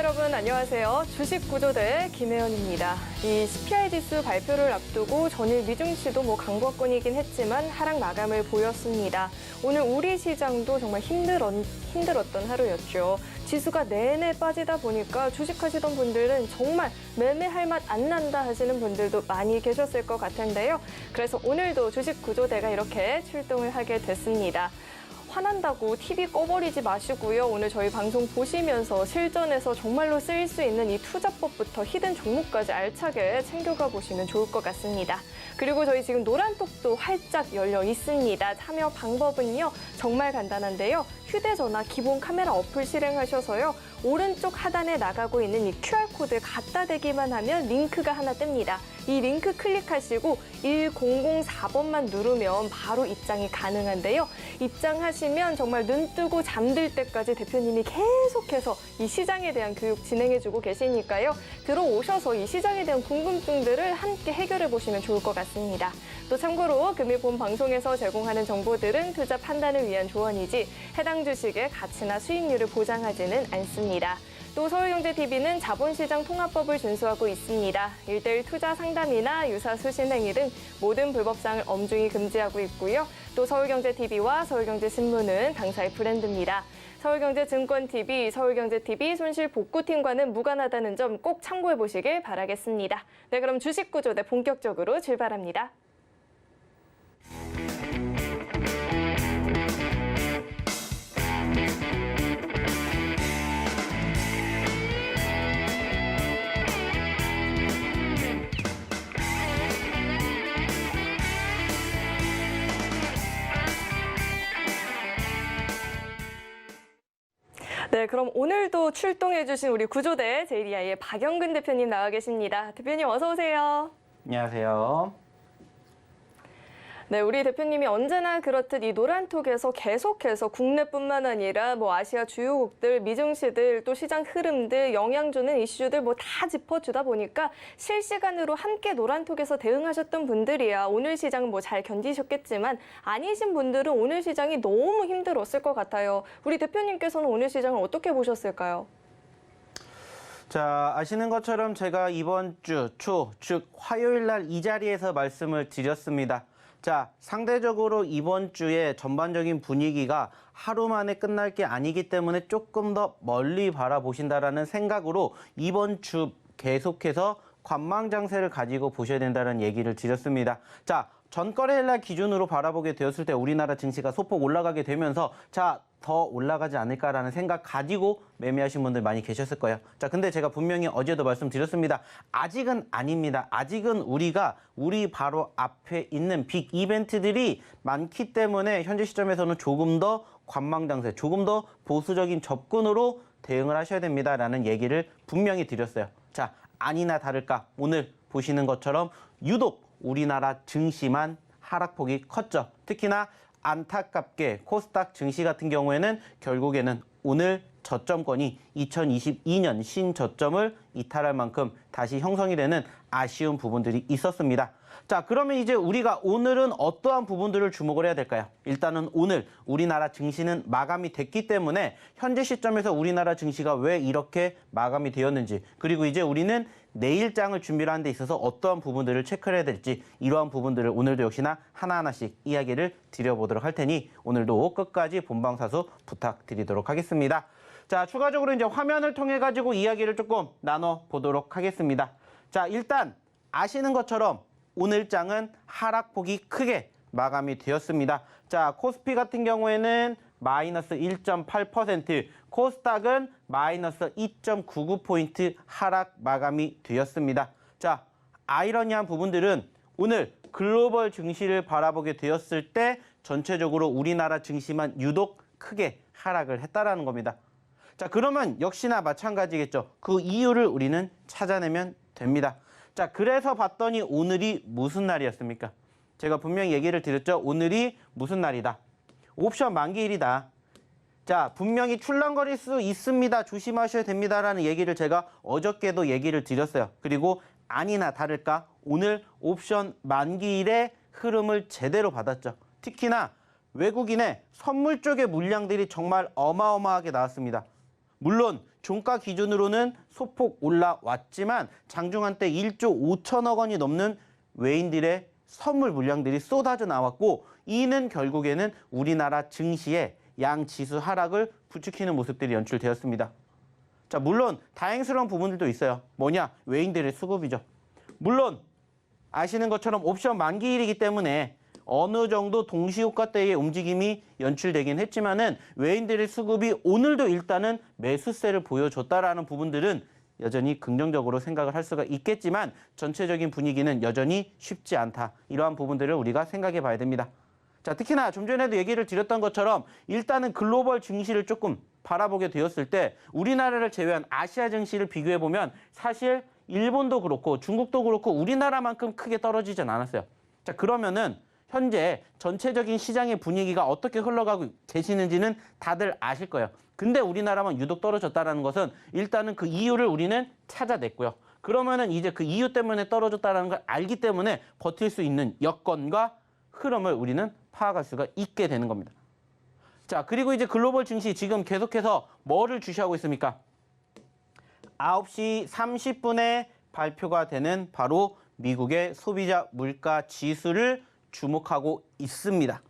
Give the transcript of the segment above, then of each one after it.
여러분 안녕하세요. 주식구조대 김혜연입니다. 이 CPI 지수 발표를 앞두고 전일 미증시도 강보권이긴 했지만 하락 마감을 보였습니다. 오늘 우리 시장도 정말 힘들었던 하루였죠. 지수가 내내 빠지다 보니까 주식하시던 분들은 정말 매매할 맛 안 난다 하시는 분들도 많이 계셨을 것 같은데요. 그래서 오늘도 주식구조대가 이렇게 출동을 하게 됐습니다. 화난다고 TV 꺼버리지 마시고요. 오늘 저희 방송 보시면서 실전에서 정말로 쓰일 수 있는 이 투자법부터 히든 종목까지 알차게 챙겨가 보시면 좋을 것 같습니다. 그리고 저희 지금 노란톡도 활짝 열려 있습니다. 참여 방법은요. 정말 간단한데요. 휴대전화 기본 카메라 어플 실행하셔서요. 오른쪽 하단에 나가고 있는 이 QR코드 갖다 대기만 하면 링크가 하나 뜹니다. 이 링크 클릭하시고 1004번만 누르면 바로 입장이 가능한데요. 입장하시면 정말 눈 뜨고 잠들 때까지 대표님이 계속해서 이 시장에 대한 교육 진행해주고 계시니까요. 들어오셔서 이 시장에 대한 궁금증들을 함께 해결해 보시면 좋을 것 같습니다. 또 참고로 금일 본 방송에서 제공하는 정보들은 투자 판단을 위한 조언이지 해당 주식의 가치나 수익률을 보장하지는 않습니다. 또 서울경제TV는 자본시장 통합법을 준수하고 있습니다. 1:1 투자 상담이나 유사 수신 행위 등 모든 불법사항을 엄중히 금지하고 있고요. 또 서울경제TV와 서울경제신문은 당사의 브랜드입니다. 서울경제증권TV, 서울경제TV 손실복구팀과는 무관하다는 점 꼭 참고해 보시길 바라겠습니다. 네, 그럼 주식구조대 본격적으로 출발합니다. 네, 그럼 오늘도 출동해주신 우리 구조대 JDI의 박영근 대표님 나와 계십니다. 대표님 어서 오세요. 안녕하세요. 네, 우리 대표님이 언제나 그렇듯 이 노란톡에서 계속해서 국내뿐만 아니라 아시아 주요국들, 미증시들, 또 시장 흐름들, 영향 주는 이슈들 다 짚어주다 보니까 실시간으로 함께 노란톡에서 대응하셨던 분들이야 오늘 시장 잘 견디셨겠지만 아니신 분들은 오늘 시장이 너무 힘들었을 것 같아요. 우리 대표님께서는 오늘 시장을 어떻게 보셨을까요? 자, 아시는 것처럼 제가 이번 주 초, 즉 화요일 날 이 자리에서 말씀을 드렸습니다. 자, 상대적으로 이번 주에 전반적인 분위기가 하루 만에 끝날 게 아니기 때문에 조금 더 멀리 바라보신다라는 생각으로 이번 주 계속해서 관망장세를 가지고 보셔야 된다는 얘기를 드렸습니다. 자, 전거래일 날 기준으로 바라보게 되었을 때 우리나라 증시가 소폭 올라가게 되면서 더 올라가지 않을까라는 생각 가지고 매매하신 분들 많이 계셨을 거예요. 자, 근데 제가 분명히 어제도 말씀드렸습니다. 아직은 아닙니다. 아직은 우리 바로 앞에 있는 빅 이벤트들이 많기 때문에 현재 시점에서는 조금 더 관망장세, 조금 더 보수적인 접근으로 대응을 하셔야 됩니다라는 얘기를 분명히 드렸어요. 자, 아니나 다를까 오늘 보시는 것처럼 유독 우리나라 증시만 하락폭이 컸죠. 특히나 안타깝게 코스닥 증시 같은 경우에는 결국에는 오늘 저점권이 2022년 신저점을 이탈할 만큼 다시 형성이 되는 아쉬운 부분들이 있었습니다. 자, 그러면 이제 우리가 오늘은 어떠한 부분들을 주목을 해야 될까요? 일단은 오늘 우리나라 증시는 마감이 됐기 때문에 현재 시점에서 우리나라 증시가 왜 이렇게 마감이 되었는지, 그리고 이제 우리는 내일장을 준비를 하는 데 있어서 어떠한 부분들을 체크를 해야 될지, 이러한 부분들을 오늘도 역시나 하나하나씩 이야기를 드려보도록 할 테니 오늘도 끝까지 본방사수 부탁드리도록 하겠습니다. 자, 추가적으로 이제 화면을 통해 가지고 이야기를 조금 나눠보도록 하겠습니다. 자, 일단 아시는 것처럼 오늘장은 하락폭이 크게 마감이 되었습니다. 자, 코스피 같은 경우에는 마이너스 1.8%, 코스닥은 마이너스 2.99포인트 하락 마감이 되었습니다. 자, 아이러니한 부분들은 오늘 글로벌 증시를 바라보게 되었을 때 전체적으로 우리나라 증시만 유독 크게 하락을 했다라는 겁니다. 자, 그러면 역시나 마찬가지겠죠. 그 이유를 우리는 찾아내면 됩니다. 자, 그래서 봤더니 오늘이 무슨 날이었습니까? 제가 분명히 얘기를 드렸죠. 오늘이 무슨 날이다. 옵션 만기일이다. 자, 분명히 출렁거릴 수 있습니다. 조심하셔야 됩니다라는 얘기를 제가 어저께도 얘기를 드렸어요. 그리고 아니나 다를까 오늘 옵션 만기일의 흐름을 제대로 받았죠. 특히나 외국인의 선물 쪽의 물량들이 정말 어마어마하게 나왔습니다. 물론 종가 기준으로는 소폭 올라왔지만 장중한 때 1조 5천억 원이 넘는 외인들의 선물 물량들이 쏟아져 나왔고 이는 결국에는 우리나라 증시의 양지수 하락을 부추기는 모습들이 연출되었습니다. 자, 물론 다행스러운 부분들도 있어요. 뭐냐? 외인들의 수급이죠. 물론 아시는 것처럼 옵션 만기일이기 때문에 어느 정도 동시효과대의 움직임이 연출되긴 했지만은 외인들의 수급이 오늘도 일단은 매수세를 보여줬다라는 부분들은 여전히 긍정적으로 생각을 할 수가 있겠지만 전체적인 분위기는 여전히 쉽지 않다. 이러한 부분들을 우리가 생각해 봐야 됩니다. 자, 특히나 좀 전에도 얘기를 드렸던 것처럼 일단은 글로벌 증시를 조금 바라보게 되었을 때 우리나라를 제외한 아시아 증시를 비교해 보면 사실 일본도 그렇고 중국도 그렇고 우리나라만큼 크게 떨어지진 않았어요. 자, 그러면은 현재 전체적인 시장의 분위기가 어떻게 흘러가고 계시는지는 다들 아실 거예요. 근데 우리나라만 유독 떨어졌다는 것은 일단은 그 이유를 우리는 찾아냈고요. 그러면은 이제 그 이유 때문에 떨어졌다는 걸 알기 때문에 버틸 수 있는 여건과 흐름을 우리는 파악할 수가 있게 되는 겁니다. 자, 그리고 이제 글로벌 증시 지금 계속해서 뭐를 주시하고 있습니까? 9시 30분에 발표가 되는 바로 미국의 소비자 물가 지수를 주목하고 있습니다.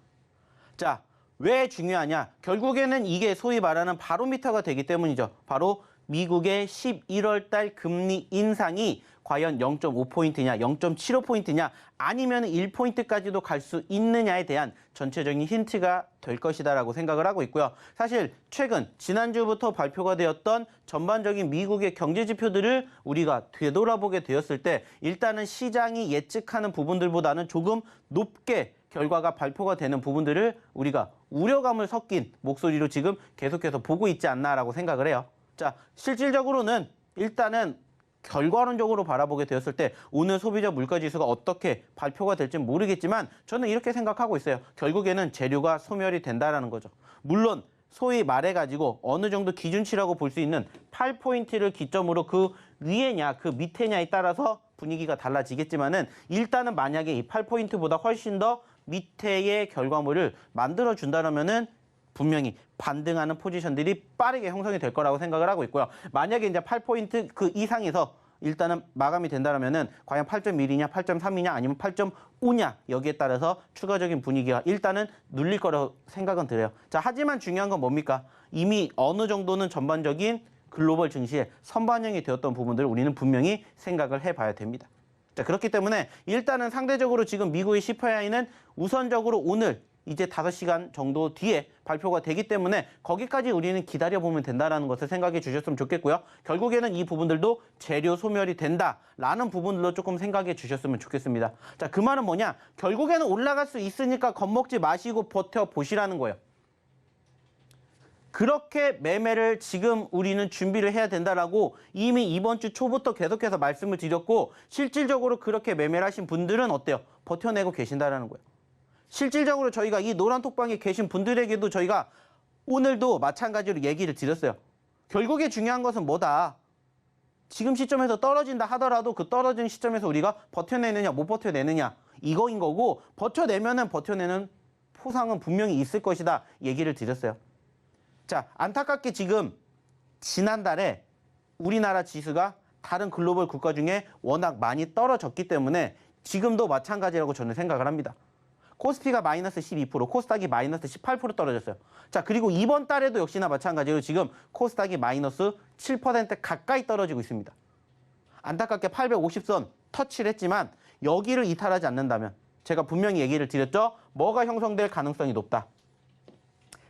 자, 왜 중요하냐? 결국에는 이게 소위 말하는 바로미터가 되기 때문이죠. 바로 미국의 11월 달 금리 인상이 과연 0.5포인트냐, 0.75포인트냐, 아니면 1포인트까지도 갈 수 있느냐에 대한 전체적인 힌트가 될 것이다라고 생각을 하고 있고요. 사실 최근 지난주부터 발표가 되었던 전반적인 미국의 경제 지표들을 우리가 되돌아보게 되었을 때 일단은 시장이 예측하는 부분들보다는 조금 높게 결과가 발표가 되는 부분들을 우리가 우려감을 섞인 목소리로 지금 계속해서 보고 있지 않나라고 생각을 해요. 자, 실질적으로는 일단은 결과론적으로 바라보게 되었을 때 오늘 소비자 물가지수가 어떻게 발표가 될지는 모르겠지만 저는 이렇게 생각하고 있어요. 결국에는 재료가 소멸이 된다라는 거죠. 물론 소위 말해가지고 어느 정도 기준치라고 볼 수 있는 8포인트를 기점으로 그 위에냐 그 밑에냐에 따라서 분위기가 달라지겠지만은 일단은 만약에 이 8포인트보다 훨씬 더 밑에의 결과물을 만들어준다면은 분명히 반등하는 포지션들이 빠르게 형성이 될 거라고 생각을 하고 있고요. 만약에 이제 8포인트 그 이상에서 일단은 마감이 된다면은 과연 8.1이냐, 8.3이냐, 아니면 8.5냐 여기에 따라서 추가적인 분위기가 일단은 눌릴 거라고 생각은 들어요. 자, 하지만 중요한 건 뭡니까? 이미 어느 정도는 전반적인 글로벌 증시에 선반영이 되었던 부분들을 우리는 분명히 생각을 해봐야 됩니다. 자, 그렇기 때문에 일단은 상대적으로 지금 미국의 CPI는 우선적으로 오늘 이제 5시간 정도 뒤에 발표가 되기 때문에 거기까지 우리는 기다려보면 된다는 것을 생각해 주셨으면 좋겠고요. 결국에는 이 부분들도 재료 소멸이 된다라는 부분들로 조금 생각해 주셨으면 좋겠습니다. 자, 그 말은 뭐냐? 결국에는 올라갈 수 있으니까 겁먹지 마시고 버텨보시라는 거예요. 그렇게 매매를 지금 우리는 준비를 해야 된다라고 이미 이번 주 초부터 계속해서 말씀을 드렸고 실질적으로 그렇게 매매를 하신 분들은 어때요? 버텨내고 계신다라는 거예요. 실질적으로 저희가 이 노란 톡방에 계신 분들에게도 저희가 오늘도 마찬가지로 얘기를 드렸어요. 결국에 중요한 것은 뭐다? 지금 시점에서 떨어진다 하더라도 그 떨어진 시점에서 우리가 버텨내느냐 못 버텨내느냐 이거인 거고 버텨내면은 버텨내는 포상은 분명히 있을 것이다 얘기를 드렸어요. 자, 안타깝게 지금 지난달에 우리나라 지수가 다른 글로벌 국가 중에 워낙 많이 떨어졌기 때문에 지금도 마찬가지라고 저는 생각을 합니다. 코스피가 마이너스 12%, 코스닥이 마이너스 18% 떨어졌어요. 자, 그리고 이번 달에도 역시나 마찬가지로 지금 코스닥이 마이너스 7% 가까이 떨어지고 있습니다. 안타깝게 850선 터치를 했지만 여기를 이탈하지 않는다면 제가 분명히 얘기를 드렸죠. 뭐가 형성될 가능성이 높다.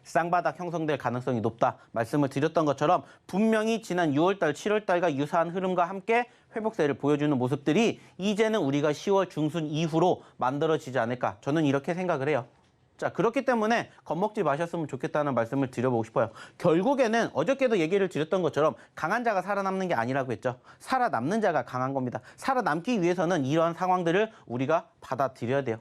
쌍바닥 형성될 가능성이 높다 말씀을 드렸던 것처럼 분명히 지난 6월달, 7월달과 유사한 흐름과 함께 회복세를 보여주는 모습들이 이제는 우리가 10월 중순 이후로 만들어지지 않을까 저는 이렇게 생각을 해요. 자, 그렇기 때문에 겁먹지 마셨으면 좋겠다는 말씀을 드려보고 싶어요. 결국에는 어저께도 얘기를 드렸던 것처럼 강한 자가 살아남는 게 아니라고 했죠. 살아남는 자가 강한 겁니다. 살아남기 위해서는 이러한 상황들을 우리가 받아들여야 돼요.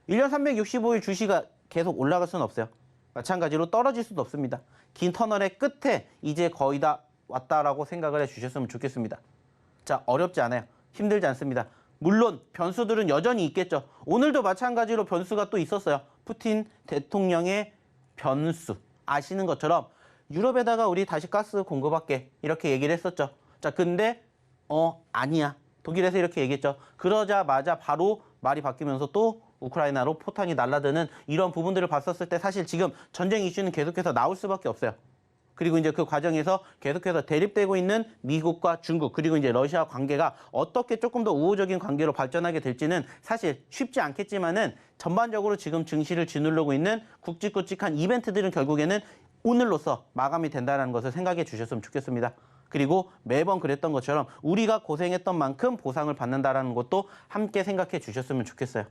1년 365일 주시가 계속 올라갈 수는 없어요. 마찬가지로 떨어질 수도 없습니다. 긴 터널의 끝에 이제 거의 다 왔다라고 생각을 해주셨으면 좋겠습니다. 자, 어렵지 않아요. 힘들지 않습니다. 물론 변수들은 여전히 있겠죠. 오늘도 마찬가지로 변수가 또 있었어요. 푸틴 대통령의 변수. 아시는 것처럼 유럽에다가 우리 다시 가스 공급할게. 이렇게 얘기를 했었죠. 자, 근데 아니야. 독일에서 이렇게 얘기했죠. 그러자마자 바로 말이 바뀌면서 또 우크라이나로 포탄이 날아드는 이런 부분들을 봤었을 때 사실 지금 전쟁 이슈는 계속해서 나올 수밖에 없어요. 그리고 이제 그 과정에서 계속해서 대립되고 있는 미국과 중국 그리고 이제 러시아 관계가 어떻게 조금 더 우호적인 관계로 발전하게 될지는 사실 쉽지 않겠지만은 전반적으로 지금 증시를 짓누르고 있는 굵직굵직한 이벤트들은 결국에는 오늘로써 마감이 된다는 것을 생각해 주셨으면 좋겠습니다. 그리고 매번 그랬던 것처럼 우리가 고생했던 만큼 보상을 받는다는 것도 함께 생각해 주셨으면 좋겠어요.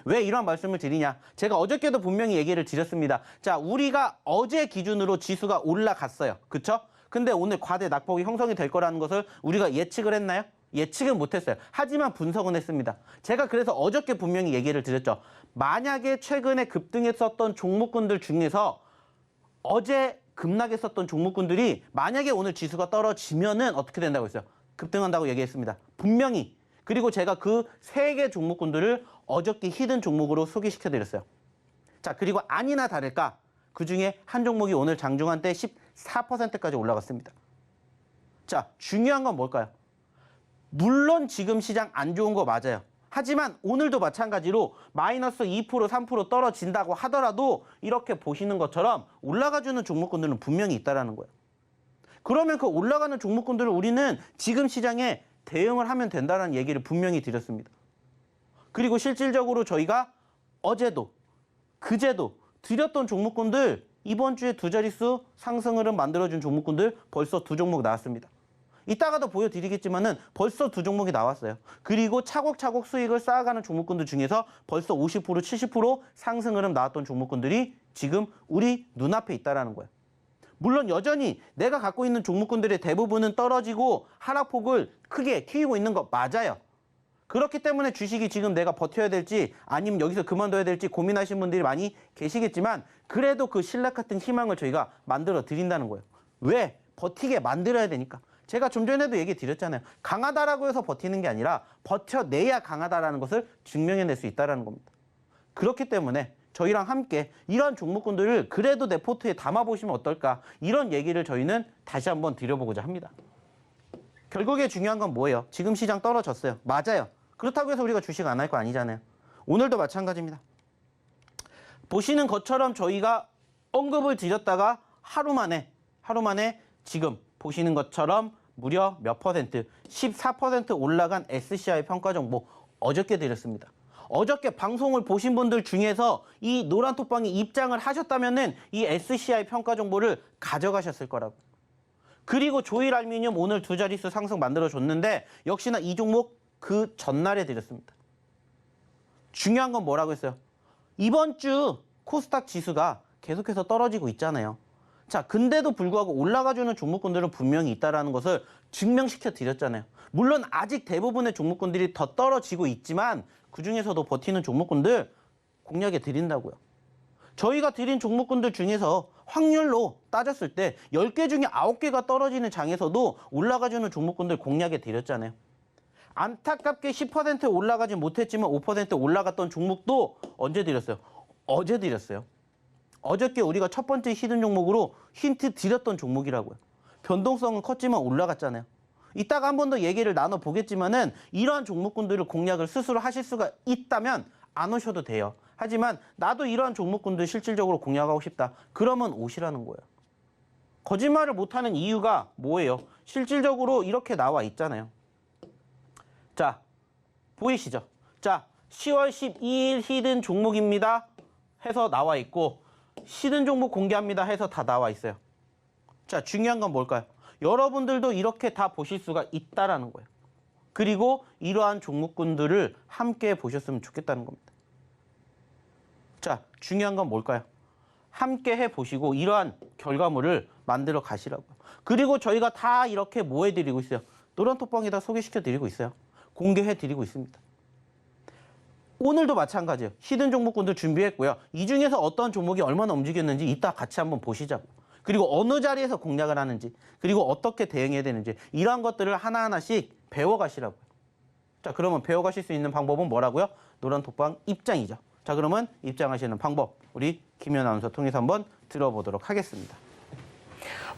왜 이런 말씀을 드리냐? 제가 어저께도 분명히 얘기를 드렸습니다. 자, 우리가 어제 기준으로 지수가 올라갔어요. 그쵸? 근데 오늘 과대 낙폭이 형성이 될 거라는 것을 우리가 예측을 했나요? 예측은 못했어요. 하지만 분석은 했습니다. 제가 그래서 어저께 분명히 얘기를 드렸죠. 만약에 최근에 급등했었던 종목군들 중에서 어제 급락했었던 종목군들이 만약에 오늘 지수가 떨어지면은 어떻게 된다고 했어요? 급등한다고 얘기했습니다. 분명히. 그리고 제가 그 3개 종목군들을 어저께 히든 종목으로 소개시켜드렸어요. 자, 그리고 아니나 다를까 그중에 한 종목이 오늘 장중한 때 14%까지 올라갔습니다. 자, 중요한 건 뭘까요? 물론 지금 시장 안 좋은 거 맞아요. 하지만 오늘도 마찬가지로 마이너스 2%, 3% 떨어진다고 하더라도 이렇게 보시는 것처럼 올라가주는 종목군들은 분명히 있다는 거예요. 그러면 그 올라가는 종목군들을 우리는 지금 시장에 대응을 하면 된다는 얘기를 분명히 드렸습니다. 그리고 실질적으로 저희가 어제도 그제도 드렸던 종목군들 이번 주에 두 자릿수 상승 흐름 만들어준 종목군들 벌써 2종목 나왔습니다. 이따가도 보여드리겠지만은 벌써 2종목이 나왔어요. 그리고 차곡차곡 수익을 쌓아가는 종목군들 중에서 벌써 50%, 70% 상승 흐름 나왔던 종목군들이 지금 우리 눈앞에 있다는 거예요. 물론 여전히 내가 갖고 있는 종목군들의 대부분은 떨어지고 하락폭을 크게 키우고 있는 거 맞아요. 그렇기 때문에 주식이 지금 내가 버텨야 될지 아니면 여기서 그만둬야 될지 고민하시는 분들이 많이 계시겠지만 그래도 그 신락 같은 희망을 저희가 만들어 드린다는 거예요. 왜? 버티게 만들어야 되니까. 제가 좀 전에도 얘기 드렸잖아요. 강하다라고 해서 버티는 게 아니라 버텨내야 강하다라는 것을 증명해낼 수 있다는 겁니다. 그렇기 때문에 저희랑 함께 이런 종목군들을 그래도 내 포트에 담아보시면 어떨까 이런 얘기를 저희는 다시 한번 드려보고자 합니다. 결국에 중요한 건 뭐예요? 지금 시장 떨어졌어요. 맞아요. 그렇다고 해서 우리가 주식 안 할 거 아니잖아요. 오늘도 마찬가지입니다. 보시는 것처럼 저희가 언급을 드렸다가 하루 만에 지금 보시는 것처럼 무려 몇 퍼센트? 14% 올라간 SCI 평가 정보 어저께 드렸습니다. 어저께 방송을 보신 분들 중에서 이 노란톡방에 입장을 하셨다면은 이 SCI 평가 정보를 가져가셨을 거라고. 그리고 조일알미늄 오늘 두 자릿수 상승 만들어줬는데 역시나 이 종목 그 전날에 드렸습니다. 중요한 건 뭐라고 했어요? 이번 주 코스닥 지수가 계속해서 떨어지고 있잖아요. 자, 근데도 불구하고 올라가주는 종목군들은 분명히 있다는 것을 증명시켜 드렸잖아요. 물론 아직 대부분의 종목군들이 더 떨어지고 있지만 그중에서도 버티는 종목군들 공략해 드린다고요. 저희가 드린 종목군들 중에서 확률로 따졌을 때 10개 중에 9개가 떨어지는 장에서도 올라가주는 종목군들 공략해 드렸잖아요. 안타깝게 10% 올라가지 못했지만 5% 올라갔던 종목도 언제 드렸어요? 어제 드렸어요. 어저께 우리가 첫 번째 히든 종목으로 힌트 드렸던 종목이라고요. 변동성은 컸지만 올라갔잖아요. 이따가 한 번 더 얘기를 나눠보겠지만은 이러한 종목군들을 공략을 스스로 하실 수가 있다면 안 오셔도 돼요. 하지만 나도 이러한 종목군들 실질적으로 공략하고 싶다. 그러면 오시라는 거예요. 거짓말을 못하는 이유가 뭐예요? 실질적으로 이렇게 나와 있잖아요. 자, 보이시죠? 자, 10월 12일 히든 종목입니다 해서 나와 있고 히든 종목 공개합니다 해서 다 나와 있어요. 자, 중요한 건 뭘까요? 여러분들도 이렇게 다 보실 수가 있다라는 거예요. 그리고 이러한 종목군들을 함께 보셨으면 좋겠다는 겁니다. 자, 중요한 건 뭘까요? 함께 해보시고 이러한 결과물을 만들어 가시라고요. 그리고 저희가 다 이렇게 뭐 해드리고 있어요? 노란톡방에다 소개시켜드리고 있어요. 공개해드리고 있습니다. 오늘도 마찬가지예요. 히든 종목군들 준비했고요. 이 중에서 어떤 종목이 얼마나 움직였는지 이따 같이 한번 보시자고. 그리고 어느 자리에서 공략을 하는지, 그리고 어떻게 대응해야 되는지 이러한 것들을 하나하나씩 배워가시라고요. 자, 그러면 배워가실 수 있는 방법은 뭐라고요? 노란톡방 입장이죠. 자, 그러면 입장하시는 방법 우리 김연 아나운서 통해서 한번 들어보도록 하겠습니다.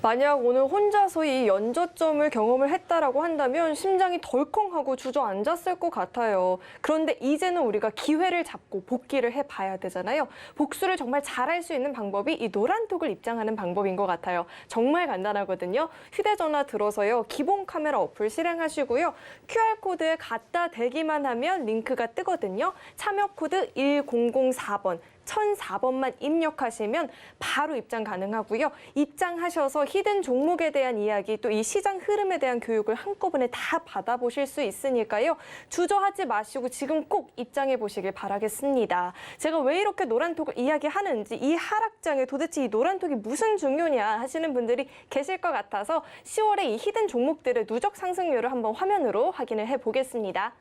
만약 오늘 혼자서 이 연저점을 경험을 했다라고 한다면 심장이 덜컹하고 주저앉았을 것 같아요. 그런데 이제는 우리가 기회를 잡고 복귀를 해봐야 되잖아요. 복수를 정말 잘할 수 있는 방법이 이 노란톡을 입장하는 방법인 것 같아요. 정말 간단하거든요. 휴대전화 들어서요. 기본 카메라 어플 실행하시고요. QR코드에 갖다 대기만 하면 링크가 뜨거든요. 참여 코드 1004번. 1004번만 입력하시면 바로 입장 가능하고요. 입장하셔서 히든 종목에 대한 이야기 또 이 시장 흐름에 대한 교육을 한꺼번에 다 받아보실 수 있으니까요. 주저하지 마시고 지금 꼭 입장해 보시길 바라겠습니다. 제가 왜 이렇게 노란톡을 이야기하는지 이 하락장에 도대체 이 노란톡이 무슨 중요냐 하시는 분들이 계실 것 같아서 10월에 이 히든 종목들의 누적 상승률을 한번 화면으로 확인을 해보겠습니다.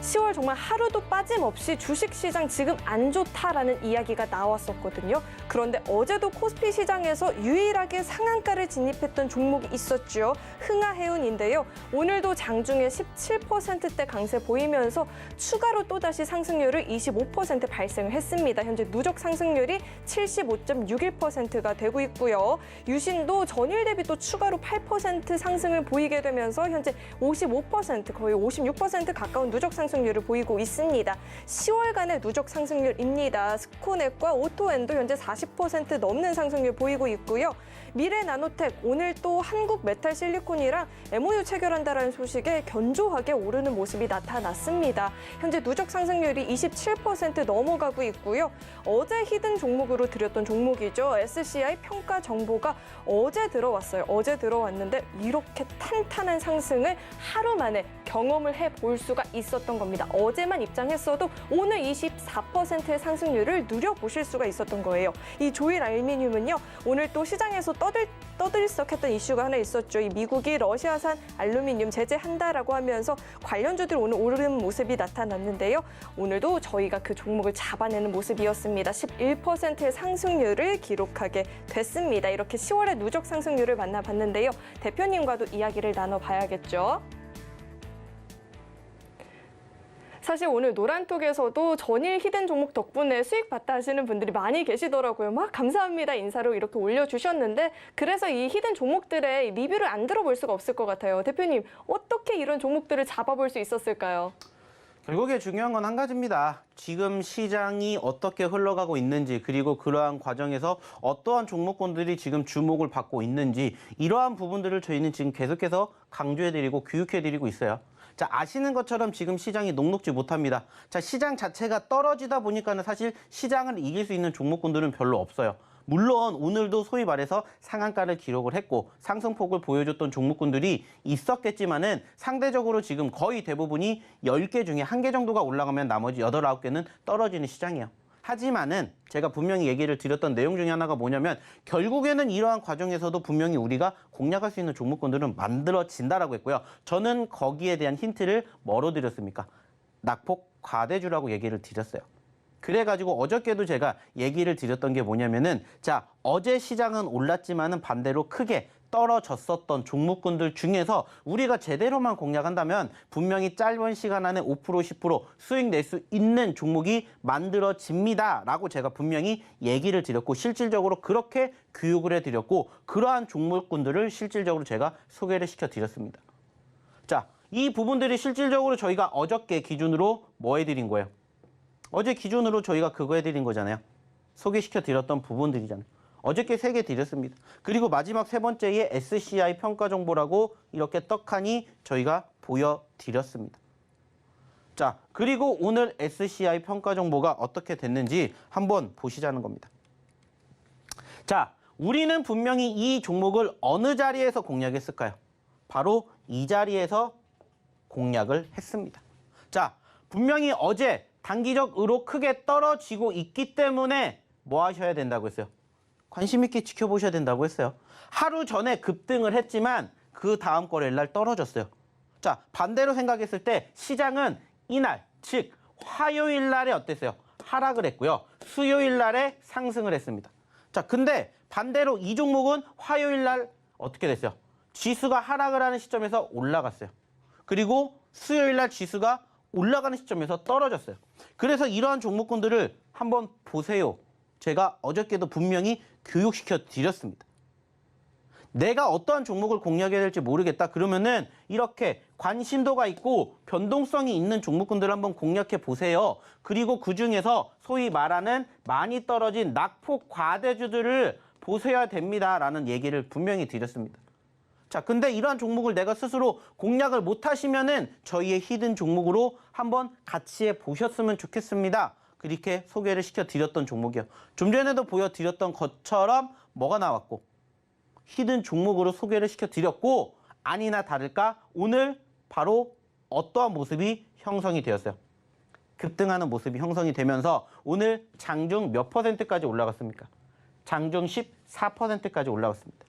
10월 정말 하루도 빠짐없이 주식시장 지금 안 좋다라는 이야기가 나왔었거든요. 그런데 어제도 코스피 시장에서 유일하게 상한가를 진입했던 종목이 있었죠. 흥하해운인데요. 오늘도 장중에 17%대 강세 보이면서 추가로 또다시 상승률을 25% 발생을 했습니다. 현재 누적 상승률이 75.61%가 되고 있고요. 유신도 전일 대비 또 추가로 8% 상승을 보이게 되면서 현재 55% 거의 56% 가까운 누적 상승률을 보이고 있습니다. 10월간의 누적 상승률입니다. 스코넷과 오토엔도 현재 40% 넘는 상승률 보이고 있고요. 미래나노텍 오늘 또 한국메탈실리콘이랑 MOU 체결한다라는 소식에 견조하게 오르는 모습이 나타났습니다. 현재 누적 상승률이 27% 넘어가고 있고요. 어제 히든 종목으로 드렸던 종목이죠. SCI 평가 정보가 어제 들어왔어요. 어제 들어왔는데 이렇게 탄탄한 상승을 하루 만에 경험을 해볼 수가 있었던 겁니다. 어제만 입장했어도 오늘 24%의 상승률을 누려보실 수가 있었던 거예요. 이 조일 알루미늄은요. 오늘 또 시장에서 떠들썩했던 이슈가 하나 있었죠. 이 미국이 러시아산 알루미늄 제재한다라고 하면서 관련주들 오늘 오르는 모습이 나타났는데요. 오늘도 저희가 그 종목을 잡아내는 모습이었습니다. 11%의 상승률을 기록하게 됐습니다. 이렇게 10월의 누적 상승률을 만나봤는데요. 대표님과도 이야기를 나눠봐야겠죠. 사실 오늘 노란톡에서도 전일 히든 종목 덕분에 수익 봤다 하시는 분들이 많이 계시더라고요. 막 감사합니다 인사로 이렇게 올려주셨는데 그래서 이 히든 종목들의 리뷰를 안 들어볼 수가 없을 것 같아요. 대표님 어떻게 이런 종목들을 잡아볼 수 있었을까요? 결국에 중요한 건 한 가지입니다. 지금 시장이 어떻게 흘러가고 있는지 그리고 그러한 과정에서 어떠한 종목군들이 지금 주목을 받고 있는지 이러한 부분들을 저희는 지금 계속해서 강조해드리고 교육해드리고 있어요. 자, 아시는 것처럼 지금 시장이 녹록지 못합니다. 자, 시장 자체가 떨어지다 보니까는 사실 시장을 이길 수 있는 종목군들은 별로 없어요. 물론 오늘도 소위 말해서 상한가를 기록을 했고 상승폭을 보여줬던 종목군들이 있었겠지만은 상대적으로 지금 거의 대부분이 10개 중에 1개 정도가 올라가면 나머지 8, 9개는 떨어지는 시장이에요. 하지만은 제가 분명히 얘기를 드렸던 내용 중에 하나가 뭐냐면 결국에는 이러한 과정에서도 분명히 우리가 공략할 수 있는 종목군들은 만들어진다라고 했고요. 저는 거기에 대한 힌트를 뭐로 드렸습니까? 낙폭 과대주라고 얘기를 드렸어요. 그래가지고 어저께도 제가 얘기를 드렸던 게 뭐냐면은 자, 어제 시장은 올랐지만은 반대로 크게 떨어졌었던 종목군들 중에서 우리가 제대로만 공략한다면 분명히 짧은 시간 안에 5%, 10% 수익 낼 수 있는 종목이 만들어집니다라고 제가 분명히 얘기를 드렸고 실질적으로 그렇게 교육을 해드렸고 그러한 종목군들을 실질적으로 제가 소개를 시켜드렸습니다. 자, 이 부분들이 실질적으로 저희가 어저께 기준으로 뭐 해드린 거예요? 어제 기준으로 저희가 그거 해드린 거잖아요. 소개시켜드렸던 부분들이잖아요. 어저께 3개 드렸습니다. 그리고 마지막 3번째에 SCI 평가 정보라고 이렇게 떡하니 저희가 보여드렸습니다. 자, 그리고 오늘 SCI 평가 정보가 어떻게 됐는지 한번 보시자는 겁니다. 자, 우리는 분명히 이 종목을 어느 자리에서 공략했을까요? 바로 이 자리에서 공략을 했습니다. 자, 분명히 어제 단기적으로 크게 떨어지고 있기 때문에 뭐 하셔야 된다고 했어요? 관심 있게 지켜보셔야 된다고 했어요. 하루 전에 급등을 했지만 그 다음 거래일 날 떨어졌어요. 자, 반대로 생각했을 때 시장은 이날, 즉 화요일 날에 어땠어요? 하락을 했고요. 수요일 날에 상승을 했습니다. 자, 근데 반대로 이 종목은 화요일 날 어떻게 됐어요? 지수가 하락을 하는 시점에서 올라갔어요. 그리고 수요일 날 지수가 올라가는 시점에서 떨어졌어요. 그래서 이러한 종목군들을 한번 보세요. 제가 어저께도 분명히 교육시켜 드렸습니다. 내가 어떠한 종목을 공략해야 될지 모르겠다. 그러면은 이렇게 관심도가 있고 변동성이 있는 종목군들을 한번 공략해 보세요. 그리고 그중에서 소위 말하는 많이 떨어진 낙폭 과대주들을 보셔야 됩니다라는 얘기를 분명히 드렸습니다. 자, 근데 이러한 종목을 내가 스스로 공략을 못 하시면은 저희의 히든 종목으로 한번 같이 해 보셨으면 좋겠습니다. 그렇게 소개를 시켜 드렸던 종목이요. 좀 전에도 보여드렸던 것처럼 뭐가 나왔고 히든 종목으로 소개를 시켜드렸고 아니나 다를까 오늘 바로 어떠한 모습이 형성이 되었어요. 급등하는 모습이 형성이 되면서 오늘 장중 몇 %까지 올라갔습니까? 장중 14%까지 올라갔습니다.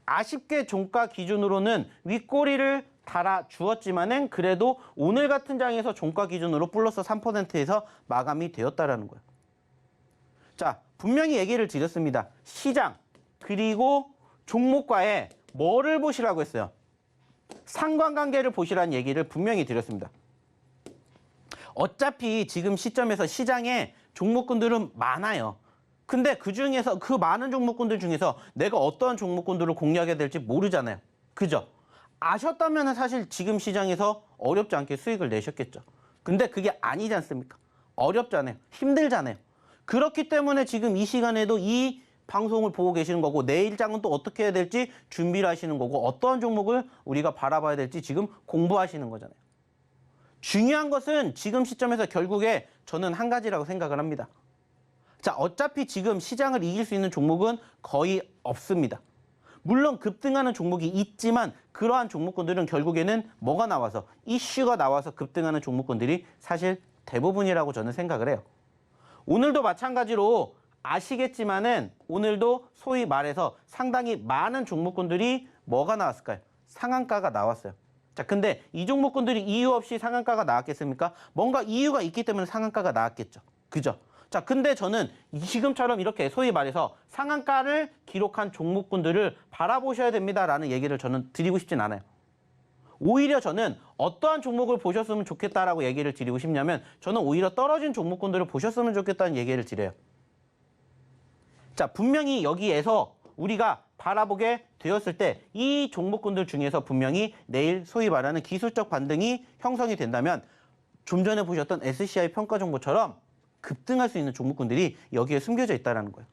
아쉽게 종가 기준으로는 윗꼬리를 달아주었지만은 그래도 오늘 같은 장에서 종가 기준으로 플러스 3%에서 마감이 되었다라는 거예요. 자, 분명히 얘기를 드렸습니다. 시장 그리고 종목과의 뭐를 보시라고 했어요? 상관관계를 보시라는 얘기를 분명히 드렸습니다. 어차피 지금 시점에서 시장에 종목군들은 많아요. 근데 그중에서 그 많은 종목군들 중에서 내가 어떠한 종목군들을 공략해야 될지 모르잖아요. 그죠? 아셨다면 사실 지금 시장에서 어렵지 않게 수익을 내셨겠죠. 근데 그게 아니지 않습니까? 어렵잖아요. 힘들잖아요. 그렇기 때문에 지금 이 시간에도 이 방송을 보고 계시는 거고 내일장은 또 어떻게 해야 될지 준비를 하시는 거고 어떠한 종목을 우리가 바라봐야 될지 지금 공부하시는 거잖아요. 중요한 것은 지금 시점에서 결국에 저는 한 가지라고 생각을 합니다. 자, 어차피 지금 시장을 이길 수 있는 종목은 거의 없습니다. 물론 급등하는 종목이 있지만 그러한 종목군들은 결국에는 뭐가 나와서 이슈가 나와서 급등하는 종목군들이 사실 대부분이라고 저는 생각을 해요. 오늘도 마찬가지로 아시겠지만은 오늘도 소위 말해서 상당히 많은 종목군들이 뭐가 나왔을까요? 상한가가 나왔어요. 자, 근데 이 종목군들이 이유 없이 상한가가 나왔겠습니까? 뭔가 이유가 있기 때문에 상한가가 나왔겠죠. 그죠? 자, 근데 저는 지금처럼 이렇게 소위 말해서 상한가를 기록한 종목군들을 바라보셔야 됩니다라는 얘기를 저는 드리고 싶진 않아요. 오히려 저는 어떠한 종목을 보셨으면 좋겠다라고 얘기를 드리고 싶냐면 저는 오히려 떨어진 종목군들을 보셨으면 좋겠다는 얘기를 드려요. 자, 분명히 여기에서 우리가 바라보게 되었을 때 이 종목군들 중에서 분명히 내일 소위 말하는 기술적 반등이 형성이 된다면 좀 전에 보셨던 SCI 평가 정보처럼 급등할 수 있는 종목군들이 여기에 숨겨져 있다는 거예요.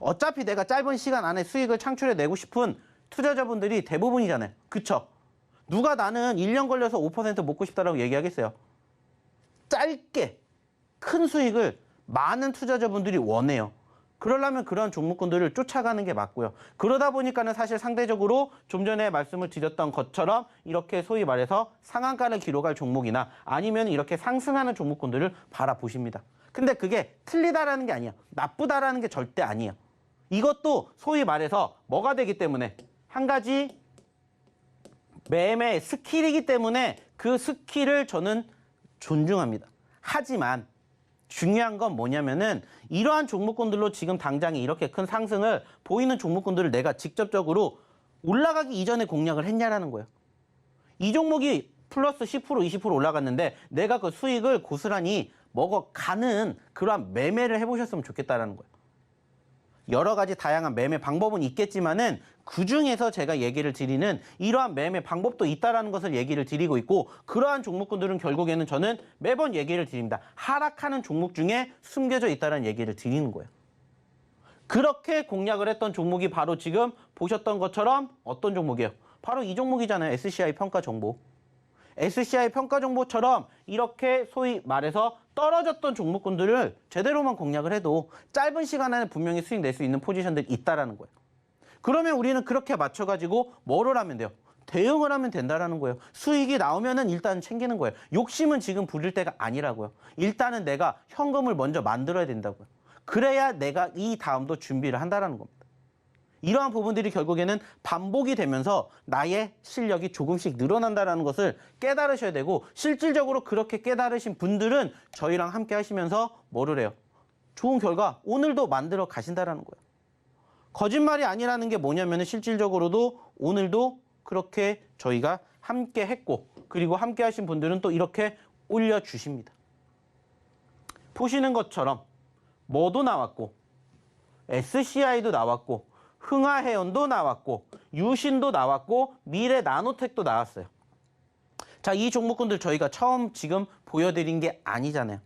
어차피 내가 짧은 시간 안에 수익을 창출해내고 싶은 투자자분들이 대부분이잖아요. 그쵸? 누가 나는 1년 걸려서 5% 먹고 싶다라고 얘기하겠어요? 짧게 큰 수익을 많은 투자자분들이 원해요. 그러려면 그런 종목군들을 쫓아가는 게 맞고요. 그러다 보니까는 사실 상대적으로 좀 전에 말씀을 드렸던 것처럼 이렇게 소위 말해서 상한가를 기록할 종목이나 아니면 이렇게 상승하는 종목군들을 바라보십니다. 근데 그게 틀리다라는 게 아니에요. 나쁘다라는 게 절대 아니에요. 이것도 소위 말해서 뭐가 되기 때문에 한 가지 매매 스킬이기 때문에 그 스킬을 저는 존중합니다. 하지만 중요한 건 뭐냐면은 이러한 종목군들로 지금 당장에 이렇게 큰 상승을 보이는 종목군들을 내가 직접적으로 올라가기 이전에 공략을 했냐라는 거예요. 이 종목이 플러스 10% 20% 올라갔는데 내가 그 수익을 고스란히 먹어가는 그러한 매매를 해보셨으면 좋겠다라는 거예요. 여러 가지 다양한 매매 방법은 있겠지만은 그중에서 제가 얘기를 드리는 이러한 매매 방법도 있다라는 것을 얘기를 드리고 있고 그러한 종목군들은 결국에는 저는 매번 얘기를 드립니다. 하락하는 종목 중에 숨겨져 있다는 얘기를 드리는 거예요. 그렇게 공략을 했던 종목이 바로 지금 보셨던 것처럼 어떤 종목이에요? 바로 이 종목이잖아요. SCI 평가 정보. SCI 평가 정보처럼 이렇게 소위 말해서 떨어졌던 종목군들을 제대로만 공략을 해도 짧은 시간 안에 분명히 수익 낼 수 있는 포지션들이 있다라는 거예요. 그러면 우리는 그렇게 맞춰가지고 뭐를 하면 돼요? 대응을 하면 된다라는 거예요. 수익이 나오면은 일단 챙기는 거예요. 욕심은 지금 부릴 때가 아니라고요. 일단은 내가 현금을 먼저 만들어야 된다고요. 그래야 내가 이 다음도 준비를 한다라는 겁니다. 이러한 부분들이 결국에는 반복이 되면서 나의 실력이 조금씩 늘어난다는 것을 깨달으셔야 되고 실질적으로 그렇게 깨달으신 분들은 저희랑 함께 하시면서 뭐를 해요? 좋은 결과 오늘도 만들어 가신다는 거예요. 거짓말이 아니라는 게 뭐냐면 실질적으로도 오늘도 그렇게 저희가 함께 했고 그리고 함께 하신 분들은 또 이렇게 올려주십니다. 보시는 것처럼 뭐도 나왔고 SCI도 나왔고 흥하해운도 나왔고 유신도 나왔고 미래나노텍도 나왔어요. 자, 이 종목군들 저희가 처음 지금 보여드린 게 아니잖아요.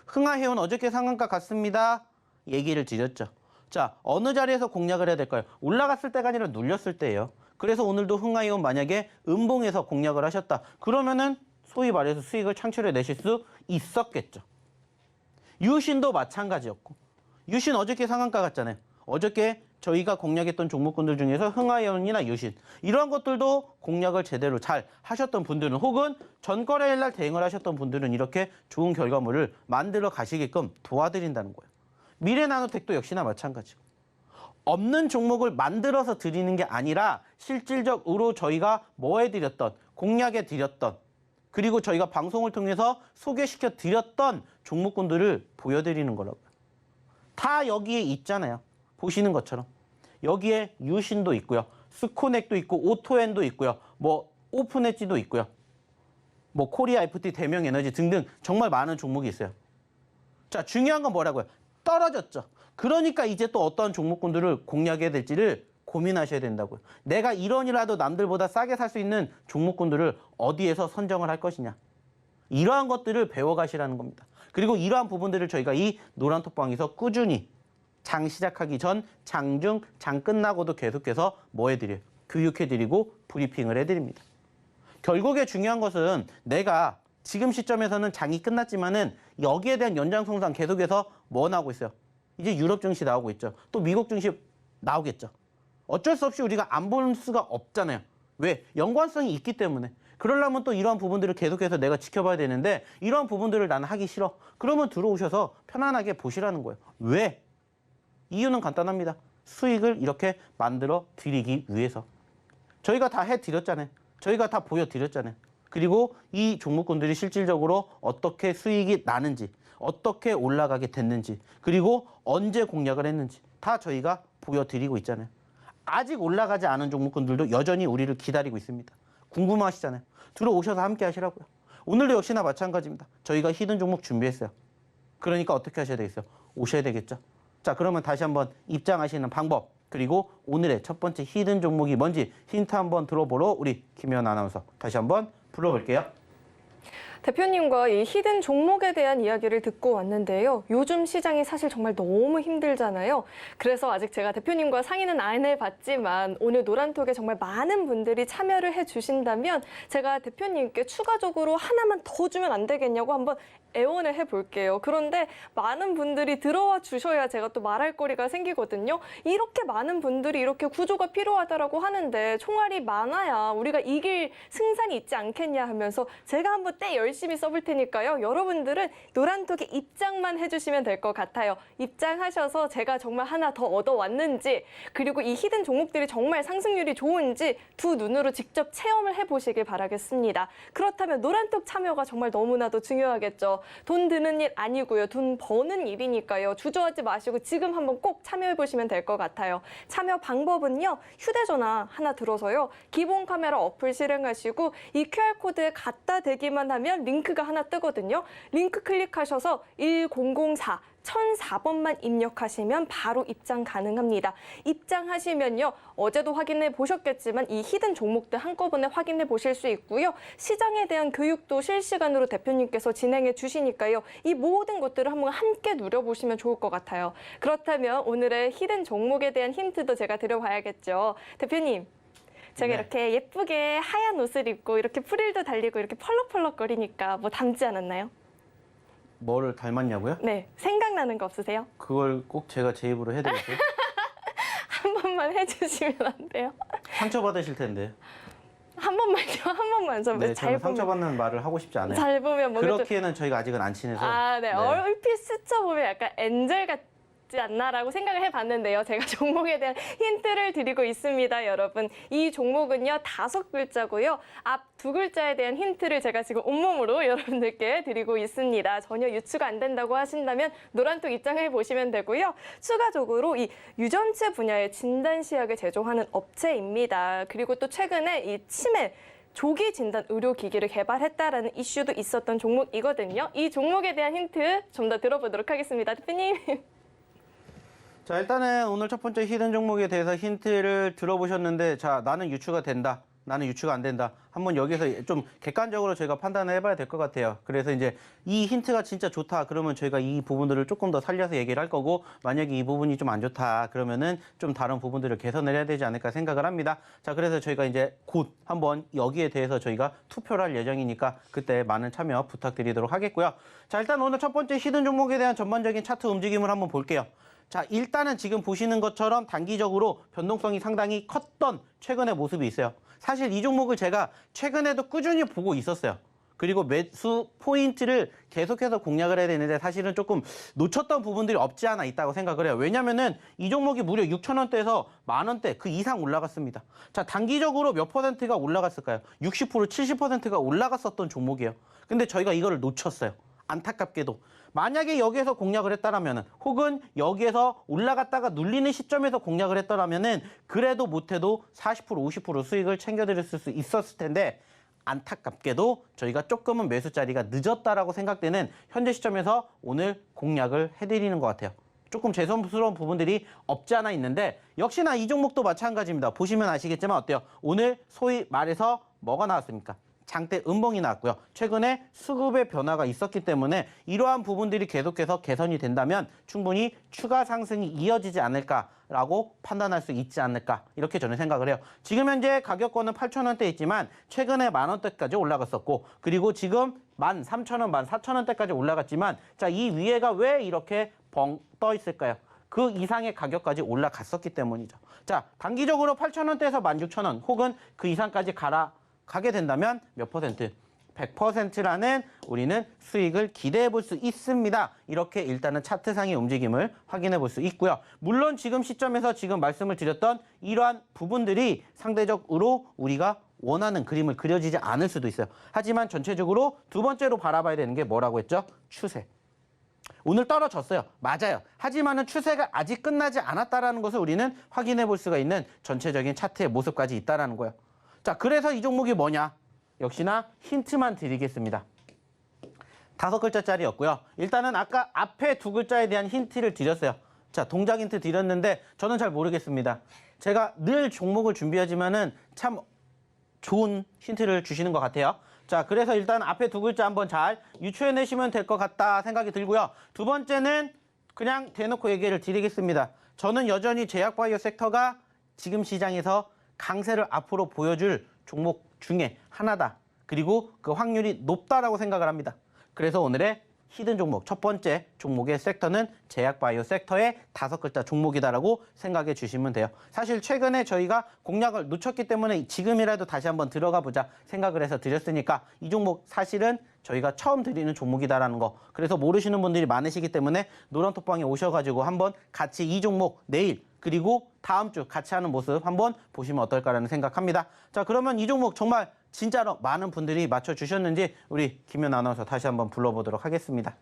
흥하해운 어저께 상한가 갔습니다. 얘기를 드렸죠. 자, 어느 자리에서 공략을 해야 될까요? 올라갔을 때가 아니라 눌렸을 때예요. 그래서 오늘도 흥하해운 만약에 음봉에서 공략을 하셨다. 그러면은 소위 말해서 수익을 창출해내실 수 있었겠죠. 유신도 마찬가지였고 유신 어저께 상한가 갔잖아요. 어저께 저희가 공략했던 종목군들 중에서 흥하해운이나 유신 이러한 것들도 공략을 제대로 잘 하셨던 분들은 혹은 전거래일 날 대응을 하셨던 분들은 이렇게 좋은 결과물을 만들어 가시게끔 도와드린다는 거예요. 미래나노텍도 역시나 마찬가지고 없는 종목을 만들어서 드리는 게 아니라 실질적으로 저희가 뭐 해드렸던 공략해 드렸던 그리고 저희가 방송을 통해서 소개시켜 드렸던 종목군들을 보여드리는 거라고요. 다 여기에 있잖아요. 보시는 것처럼 여기에 유신도 있고요. 스코넥도 있고 오토엔도 있고요. 뭐 오픈엣지도 있고요. 뭐 코리아 FT, 대명에너지 등등 정말 많은 종목이 있어요. 자, 중요한 건 뭐라고요? 떨어졌죠. 그러니까 이제 또 어떤 종목군들을 공략해야 될지를 고민하셔야 된다고요. 내가 1원이라도 남들보다 싸게 살 수 있는 종목군들을 어디에서 선정을 할 것이냐. 이러한 것들을 배워가시라는 겁니다. 그리고 이러한 부분들을 저희가 이 노란톡방에서 꾸준히 장 시작하기 전, 장 중, 장 끝나고도 계속해서 뭐 해드려요? 교육해드리고 브리핑을 해드립니다. 결국에 중요한 것은 내가 지금 시점에서는 장이 끝났지만은 여기에 대한 연장성상 계속해서 뭐 나오고 있어요? 이제 유럽 증시 나오고 있죠. 또 미국 증시 나오겠죠. 어쩔 수 없이 우리가 안 볼 수가 없잖아요. 왜? 연관성이 있기 때문에. 그러려면 또 이러한 부분들을 계속해서 내가 지켜봐야 되는데 이러한 부분들을 나는 하기 싫어. 그러면 들어오셔서 편안하게 보시라는 거예요. 왜? 이유는 간단합니다. 수익을 이렇게 만들어 드리기 위해서. 저희가 다 해드렸잖아요. 저희가 다 보여드렸잖아요. 그리고 이 종목군들이 실질적으로 어떻게 수익이 나는지, 어떻게 올라가게 됐는지, 그리고 언제 공략을 했는지 다 저희가 보여드리고 있잖아요. 아직 올라가지 않은 종목군들도 여전히 우리를 기다리고 있습니다. 궁금하시잖아요. 들어오셔서 함께 하시라고요. 오늘도 역시나 마찬가지입니다. 저희가 히든 종목 준비했어요. 그러니까 어떻게 하셔야 되겠어요? 오셔야 되겠죠. 자, 그러면 다시 한번 입장하시는 방법, 그리고 오늘의 첫 번째 히든 종목이 뭔지 힌트 한번 들어보러 우리 김혜연 아나운서 다시 한번 불러볼게요. 대표님과 이 히든 종목에 대한 이야기를 듣고 왔는데요. 요즘 시장이 사실 정말 너무 힘들잖아요. 그래서 아직 제가 대표님과 상의는 안 해봤지만 오늘 노란톡에 정말 많은 분들이 참여를 해주신다면 제가 대표님께 추가적으로 하나만 더 주면 안 되겠냐고 한번 애원을 해볼게요. 그런데 많은 분들이 들어와 주셔야 제가 또 말할 거리가 생기거든요. 이렇게 많은 분들이 이렇게 구조가 필요하다라고 하는데 총알이 많아야 우리가 이길 승산이 있지 않겠냐 하면서 제가 한번 때 열심히 써볼 테니까요. 여러분들은 노란톡에 입장만 해주시면 될 것 같아요. 입장하셔서 제가 정말 하나 더 얻어왔는지 그리고 이 히든 종목들이 정말 상승률이 좋은지 두 눈으로 직접 체험을 해보시길 바라겠습니다. 그렇다면 노란톡 참여가 정말 너무나도 중요하겠죠. 돈 드는 일 아니고요. 돈 버는 일이니까요. 주저하지 마시고 지금 한번 꼭 참여해보시면 될 것 같아요. 참여 방법은요. 휴대전화 하나 들어서요. 기본 카메라 어플 실행하시고 이 QR코드에 갖다 대기만 하면 링크가 하나 뜨거든요. 링크 클릭하셔서 1004 1004번만 입력하시면 바로 입장 가능합니다. 입장하시면요. 어제도 확인해 보셨겠지만 이 히든 종목들 한꺼번에 확인해 보실 수 있고요. 시장에 대한 교육도 실시간으로 대표님께서 진행해 주시니까요. 이 모든 것들을 한번 함께 누려보시면 좋을 것 같아요. 그렇다면 오늘의 히든 종목에 대한 힌트도 제가 드려봐야겠죠. 대표님. 제가 네. 이렇게 예쁘게 하얀 옷을 입고 이렇게 프릴도 달리고 이렇게 펄럭펄럭거리니까 뭐 닮지 않았나요? 뭐를 닮았냐고요? 네. 생각나는 거 없으세요? 그걸 꼭 제가 제 입으로 해드릴게요. 한 번만 해주시면 안 돼요? 상처받으실 텐데. 한 번만요. 한 번만. 저 네, 잘 저는 보면. 상처받는 말을 하고 싶지 않아요. 잘 보면 뭔가 좀. 그렇기에는 저희가 아직은 안 친해서. 아, 네. 얼핏 스쳐보면 약간 엔젤 같지 않나라고 생각을 해봤는데요. 제가 종목에 대한 힌트를 드리고 있습니다, 여러분. 이 종목은요, 5글자고요. 앞 2글자에 대한 힌트를 제가 지금 온몸으로 여러분들께 드리고 있습니다. 전혀 유추가 안 된다고 하신다면 노란톡 입장을 보시면 되고요. 추가적으로 이 유전체 분야의 진단시약을 제조하는 업체입니다. 그리고 또 최근에 이 치매 조기 진단 의료기기를 개발했다라는 이슈도 있었던 종목이거든요. 이 종목에 대한 힌트 좀 더 들어보도록 하겠습니다. 대표님. 자, 일단은 오늘 첫 번째 히든 종목에 대해서 힌트를 들어보셨는데, 자, 나는 유추가 된다. 나는 유추가 안 된다. 한번 여기서 좀 객관적으로 저희가 판단을 해봐야 될 것 같아요. 그래서 이제 이 힌트가 진짜 좋다. 그러면 저희가 이 부분들을 조금 더 살려서 얘기를 할 거고, 만약에 이 부분이 좀 안 좋다. 그러면은 좀 다른 부분들을 개선을 해야 되지 않을까 생각을 합니다. 자, 그래서 저희가 이제 곧 한번 여기에 대해서 저희가 투표를 할 예정이니까 그때 많은 참여 부탁드리도록 하겠고요. 자, 일단 오늘 첫 번째 히든 종목에 대한 전반적인 차트 움직임을 한번 볼게요. 자, 일단은 지금 보시는 것처럼 단기적으로 변동성이 상당히 컸던 최근의 모습이 있어요. 사실 이 종목을 제가 최근에도 꾸준히 보고 있었어요. 그리고 매수 포인트를 계속해서 공략을 해야 되는데 사실은 조금 놓쳤던 부분들이 없지 않아 있다고 생각을 해요. 왜냐면은 이 종목이 무려 6,000원대에서 만원대 그 이상 올라갔습니다. 자, 단기적으로 몇 퍼센트가 올라갔을까요? 60%, 70%가 올라갔었던 종목이에요. 근데 저희가 이거를 놓쳤어요. 안타깝게도. 만약에 여기에서 공략을 했다라면은, 혹은 여기에서 올라갔다가 눌리는 시점에서 공략을 했다라면은 그래도 못해도 40%, 50% 수익을 챙겨드렸을 수 있었을 텐데, 안타깝게도 저희가 조금은 매수 자리가 늦었다라고 생각되는 현재 시점에서 오늘 공략을 해드리는 것 같아요. 조금 죄송스러운 부분들이 없지 않아 있는데, 역시나 이 종목도 마찬가지입니다. 보시면 아시겠지만 어때요? 오늘 소위 말해서 뭐가 나왔습니까? 장대 음봉이 나왔고요. 최근에 수급의 변화가 있었기 때문에 이러한 부분들이 계속해서 개선이 된다면 충분히 추가 상승이 이어지지 않을까라고 판단할 수 있지 않을까, 이렇게 저는 생각을 해요. 지금 현재 가격권은 8,000원대 있지만 최근에 만원대까지 올라갔었고, 그리고 지금 13,000원, 14,000원대까지 올라갔지만, 자, 이 위에가 왜 이렇게 벙 떠 있을까요? 그 이상의 가격까지 올라갔었기 때문이죠. 자, 단기적으로 8,000원대에서 16,000원 혹은 그 이상까지 가게 된다면 몇 퍼센트? 100%라는 우리는 수익을 기대해 볼 수 있습니다. 이렇게 일단은 차트상의 움직임을 확인해 볼 수 있고요. 물론 지금 시점에서 지금 말씀을 드렸던 이러한 부분들이 상대적으로 우리가 원하는 그림을 그려지지 않을 수도 있어요. 하지만 전체적으로 두 번째로 바라봐야 되는 게 뭐라고 했죠? 추세. 오늘 떨어졌어요. 맞아요. 하지만은 추세가 아직 끝나지 않았다라는 것을 우리는 확인해 볼 수가 있는 전체적인 차트의 모습까지 있다라는 거예요. 자, 그래서 이 종목이 뭐냐? 역시나 힌트만 드리겠습니다. 5글자짜리였고요. 일단은 아까 앞에 2글자에 대한 힌트를 드렸어요. 자, 동작 힌트 드렸는데 저는 잘 모르겠습니다. 제가 늘 종목을 준비하지만은 참 좋은 힌트를 주시는 것 같아요. 자, 그래서 일단 앞에 2글자 한번 잘 유추해내시면 될 것 같다 생각이 들고요. 두 번째는 그냥 대놓고 얘기를 드리겠습니다. 저는 여전히 제약바이오 섹터가 지금 시장에서 강세를 앞으로 보여줄 종목 중에 하나다. 그리고 그 확률이 높다라고 생각을 합니다. 그래서 오늘의 히든 종목, 첫 번째 종목의 섹터는 제약바이오 섹터의 5글자 종목이다라고 생각해 주시면 돼요. 사실 최근에 저희가 공략을 놓쳤기 때문에 지금이라도 다시 한번 들어가 보자 생각을 해서 드렸으니까 이 종목 사실은 저희가 처음 드리는 종목이다라는 거. 그래서 모르시는 분들이 많으시기 때문에 노란톡방에 오셔가지고 한번 같이 이 종목 내일 그리고 다음 주 같이 하는 모습 한번 보시면 어떨까라는 생각합니다. 자, 그러면 이 종목 정말 진짜로 많은 분들이 맞춰주셨는지 우리 김연 아나운서 다시 한번 불러보도록 하겠습니다.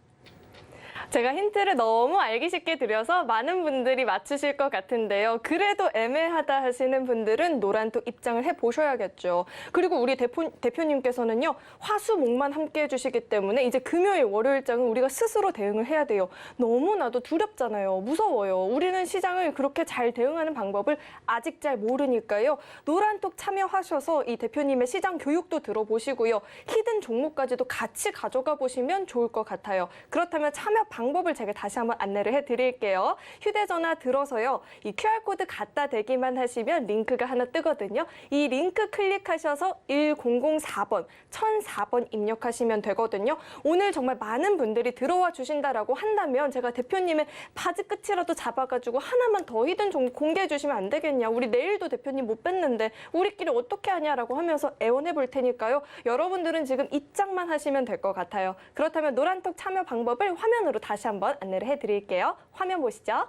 제가 힌트를 너무 알기 쉽게 드려서 많은 분들이 맞추실 것 같은데요. 그래도 애매하다 하시는 분들은 노란톡 입장을 해보셔야겠죠. 그리고 우리 대표님께서는요, 화수목만 함께 해주시기 때문에 이제 금요일, 월요일장은 우리가 스스로 대응을 해야 돼요. 너무나도 두렵잖아요. 무서워요. 우리는 시장을 그렇게 잘 대응하는 방법을 아직 잘 모르니까요. 노란톡 참여하셔서 이 대표님의 시장 교육도 들어보시고요. 히든 종목까지도 같이 가져가 보시면 좋을 것 같아요. 그렇다면 참여 방법을 제가 다시 한번 안내를 해드릴게요. 휴대전화 들어서요. 이 QR코드 갖다 대기만 하시면 링크가 하나 뜨거든요. 이 링크 클릭하셔서 1004번, 1004번 입력하시면 되거든요. 오늘 정말 많은 분들이 들어와 주신다라고 한다면 제가 대표님의 바지 끝이라도 잡아가지고 하나만 더 히든 종목 공개해 주시면 안 되겠냐. 우리 내일도 대표님 못 뵀는데 우리끼리 어떻게 하냐라고 하면서 애원해 볼 테니까요. 여러분들은 지금 입장만 하시면 될 것 같아요. 그렇다면 노란톡 참여 방법을 화면으로 다시 한번 안내를 해드릴게요. 화면 보시죠.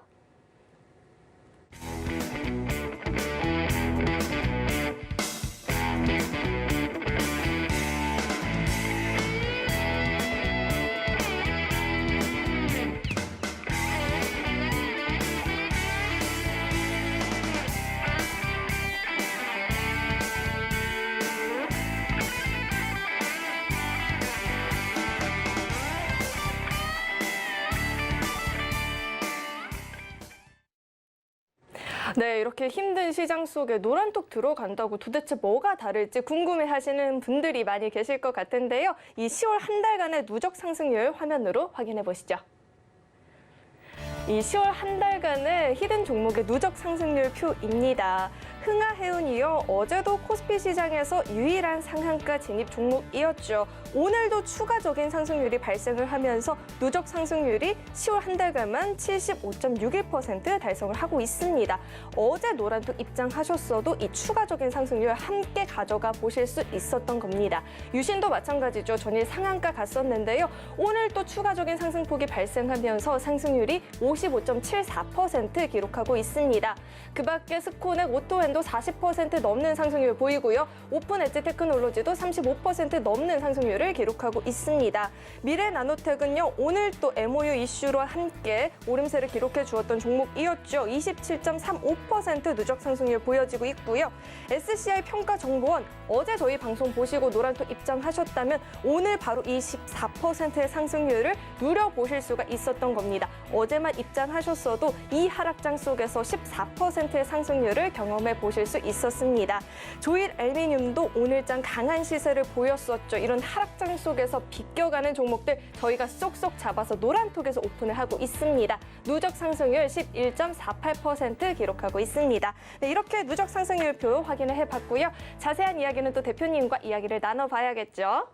네, 이렇게 힘든 시장 속에 노란톡 들어간다고 도대체 뭐가 다를지 궁금해하시는 분들이 많이 계실 것 같은데요. 이 10월 한 달간의 누적 상승률 화면으로 확인해 보시죠. 이 10월 한 달간의 히든 종목의 누적 상승률 표입니다. 흥하해운이요. 어제도 코스피 시장에서 유일한 상한가 진입 종목이었죠. 오늘도 추가적인 상승률이 발생을 하면서 누적 상승률이 10월 한 달간만 75.61% 달성을 하고 있습니다. 어제 노란톡 입장하셨어도 이 추가적인 상승률 함께 가져가 보실 수 있었던 겁니다. 유신도 마찬가지죠. 전일 상한가 갔었는데요. 오늘 또 추가적인 상승폭이 발생하면서 상승률이 55.74% 기록하고 있습니다. 그 밖에 스코넥, 오토엔도 40% 넘는 상승률 보이고요. 오픈 엣지 테크놀로지도 35% 넘는 상승률을 기록하고 있습니다. 미래 나노텍은요, 오늘 또 MOU 이슈로 함께 오름세를 기록해 주었던 종목이었죠. 27.35% 누적 상승률 보여지고 있고요. SCI 평가정보원, 어제 저희 방송 보시고 노란톡 입장하셨다면 오늘 바로 24%의 상승률을 누려보실 수가 있었던 겁니다. 어제만 입장하셨어도 이 하락장 속에서 14%의 상승률을 경험해 보실 수 있었습니다. 조일 알루미늄도 오늘장 강한 시세를 보였었죠. 이런 하락장 속에서 비껴가는 종목들 저희가 쏙쏙 잡아서 노란톡에서 오픈을 하고 있습니다. 누적 상승률 11.48% 기록하고 있습니다. 네, 이렇게 누적 상승률표 확인을 해봤고요. 자세한 이야기는 또 대표님과 이야기를 나눠봐야겠죠.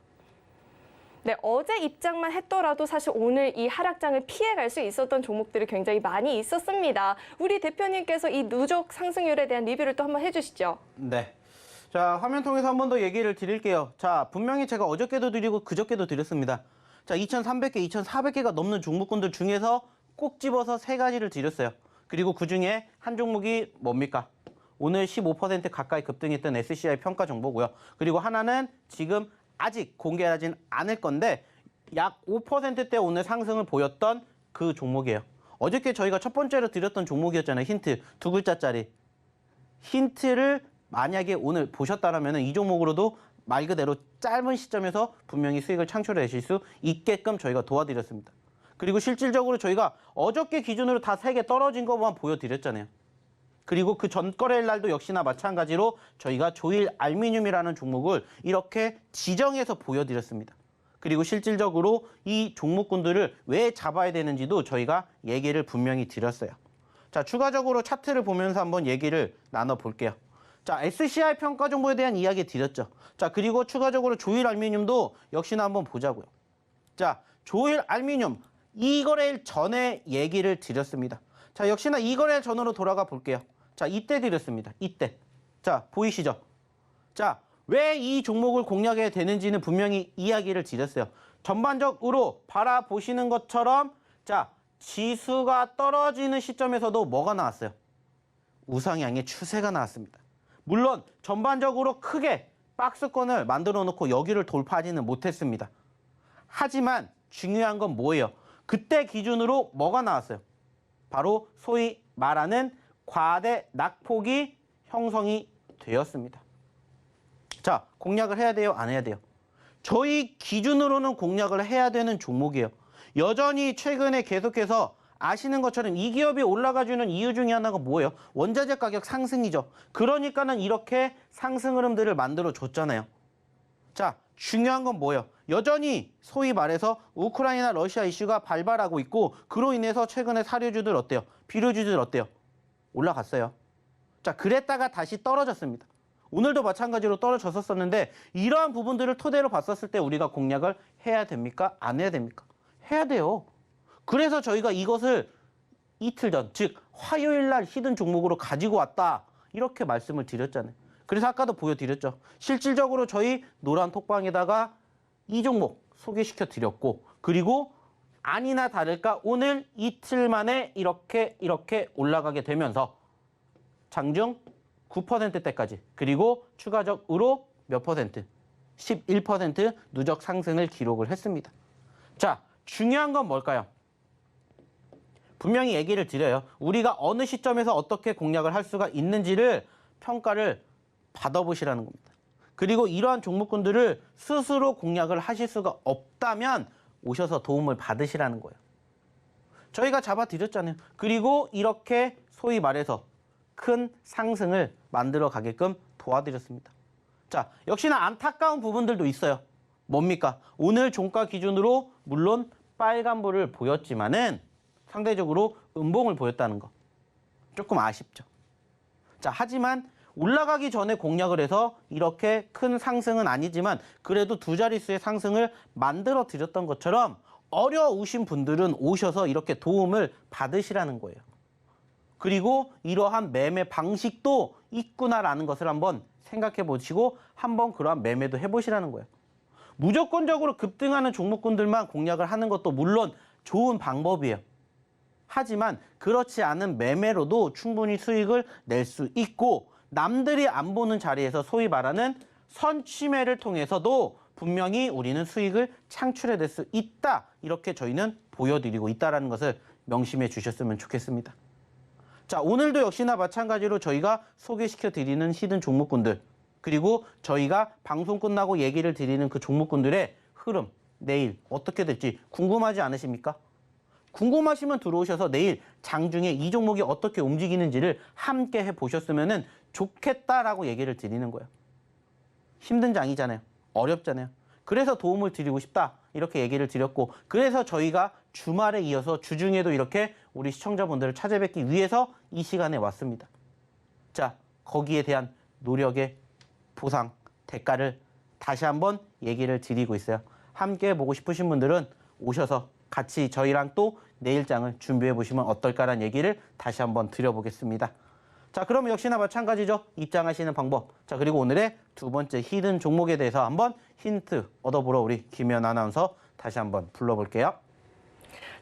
네, 어제 입장만 했더라도 사실 오늘 이 하락장을 피해갈 수 있었던 종목들이 굉장히 많이 있었습니다. 우리 대표님께서 이 누적 상승률에 대한 리뷰를 또 한번 해주시죠. 네. 자, 화면 통해서 한 번 더 얘기를 드릴게요. 자, 분명히 제가 어저께도 드리고 그저께도 드렸습니다. 자, 2,300개, 2,400개가 넘는 종목군들 중에서 꼭 집어서 세 가지를 드렸어요. 그리고 그중에 한 종목이 뭡니까? 오늘 15% 가까이 급등했던 SCI 평가 정보고요. 그리고 하나는 지금 아직 공개하진 않을 건데 약 5%대 오늘 상승을 보였던 그 종목이에요. 어저께 저희가 첫 번째로 드렸던 종목이었잖아요. 힌트, 두 글자짜리. 힌트를 만약에 오늘 보셨다면 이 종목으로도 말 그대로 짧은 시점에서 분명히 수익을 창출하실 수 있게끔 저희가 도와드렸습니다. 그리고 실질적으로 저희가 어저께 기준으로 다 3개 떨어진 것만 보여드렸잖아요. 그리고 그 전거래일 날도 역시나 마찬가지로 저희가 조일 알루미늄이라는 종목을 이렇게 지정해서 보여드렸습니다. 그리고 실질적으로 이 종목군들을 왜 잡아야 되는지도 저희가 얘기를 분명히 드렸어요. 자, 추가적으로 차트를 보면서 한번 얘기를 나눠볼게요. 자, SCI 평가 정보에 대한 이야기 드렸죠. 자, 그리고 추가적으로 조일 알루미늄도 역시나 한번 보자고요. 자, 조일 알루미늄 이 거래일 전에 얘기를 드렸습니다. 자, 역시나 이 거래일 전으로 돌아가 볼게요. 자, 이때 드렸습니다. 이때. 자, 보이시죠? 자, 왜 이 종목을 공략해야 되는지는 분명히 이야기를 드렸어요. 전반적으로 바라보시는 것처럼 자, 지수가 떨어지는 시점에서도 뭐가 나왔어요? 우상향의 추세가 나왔습니다. 물론 전반적으로 크게 박스권을 만들어 놓고 여기를 돌파하지는 못했습니다. 하지만 중요한 건 뭐예요? 그때 기준으로 뭐가 나왔어요? 바로 소위 말하는 과대 낙폭이 형성이 되었습니다. 자, 공략을 해야 돼요? 안 해야 돼요? 저희 기준으로는 공략을 해야 되는 종목이에요. 여전히 최근에 계속해서 아시는 것처럼 이 기업이 올라가주는 이유 중에 하나가 뭐예요? 원자재 가격 상승이죠. 그러니까는 이렇게 상승 흐름들을 만들어 줬잖아요. 자, 중요한 건 뭐예요? 여전히 소위 말해서 우크라이나 러시아 이슈가 발발하고 있고 그로 인해서 최근에 사료주들 어때요? 비료주들 어때요? 올라갔어요. 자, 그랬다가 다시 떨어졌습니다. 오늘도 마찬가지로 떨어졌었는데 이러한 부분들을 토대로 봤었을 때 우리가 공략을 해야 됩니까? 안 해야 됩니까? 해야 돼요. 그래서 저희가 이것을 이틀 전, 즉 화요일 날 히든 종목으로 가지고 왔다 이렇게 말씀을 드렸잖아요. 그래서 아까도 보여드렸죠. 실질적으로 저희 노란 톡방에다가 이 종목 소개시켜 드렸고 그리고 아니나 다를까 오늘 이틀 만에 이렇게 올라가게 되면서 장중 9%대까지 그리고 추가적으로 몇 퍼센트? 11% 누적 상승을 기록을 했습니다. 자, 중요한 건 뭘까요? 분명히 얘기를 드려요. 우리가 어느 시점에서 어떻게 공략을 할 수가 있는지를 평가를 받아보시라는 겁니다. 그리고 이러한 종목군들을 스스로 공략을 하실 수가 없다면 오셔서 도움을 받으시라는 거예요. 저희가 잡아드렸잖아요. 그리고 이렇게 소위 말해서 큰 상승을 만들어 가게끔 도와드렸습니다. 자, 역시나 안타까운 부분들도 있어요. 뭡니까? 오늘 종가 기준으로 물론 빨간불을 보였지만은 상대적으로 음봉을 보였다는 거. 조금 아쉽죠. 자, 하지만 올라가기 전에 공략을 해서 이렇게 큰 상승은 아니지만 그래도 두 자릿수의 상승을 만들어 드렸던 것처럼 어려우신 분들은 오셔서 이렇게 도움을 받으시라는 거예요. 그리고 이러한 매매 방식도 있구나라는 것을 한번 생각해 보시고 한번 그러한 매매도 해보시라는 거예요. 무조건적으로 급등하는 종목군들만 공략을 하는 것도 물론 좋은 방법이에요. 하지만 그렇지 않은 매매로도 충분히 수익을 낼 수 있고 남들이 안 보는 자리에서 소위 말하는 선취매를 통해서도 분명히 우리는 수익을 창출해낼 수 있다. 이렇게 저희는 보여드리고 있다는 것을 명심해 주셨으면 좋겠습니다. 자, 오늘도 역시나 마찬가지로 저희가 소개시켜 드리는 히든 종목군들 그리고 저희가 방송 끝나고 얘기를 드리는 그 종목군들의 흐름 내일 어떻게 될지 궁금하지 않으십니까? 궁금하시면 들어오셔서 내일 장중에 이 종목이 어떻게 움직이는지를 함께 해보셨으면 좋겠다라고 얘기를 드리는 거예요. 힘든 장이잖아요. 어렵잖아요. 그래서 도움을 드리고 싶다 이렇게 얘기를 드렸고 그래서 저희가 주말에 이어서 주중에도 이렇게 우리 시청자분들을 찾아뵙기 위해서 이 시간에 왔습니다. 자, 거기에 대한 노력의 보상, 대가를 다시 한번 얘기를 드리고 있어요. 함께 보고 싶으신 분들은 오셔서 같이 저희랑 또 내일장을 준비해 보시면 어떨까라는 얘기를 다시 한번 드려보겠습니다. 자, 그럼 역시나 마찬가지죠. 입장하시는 방법. 자, 그리고 오늘의 두 번째 히든 종목에 대해서 한번 힌트 얻어보러 우리 김연 아나운서 다시 한번 불러볼게요.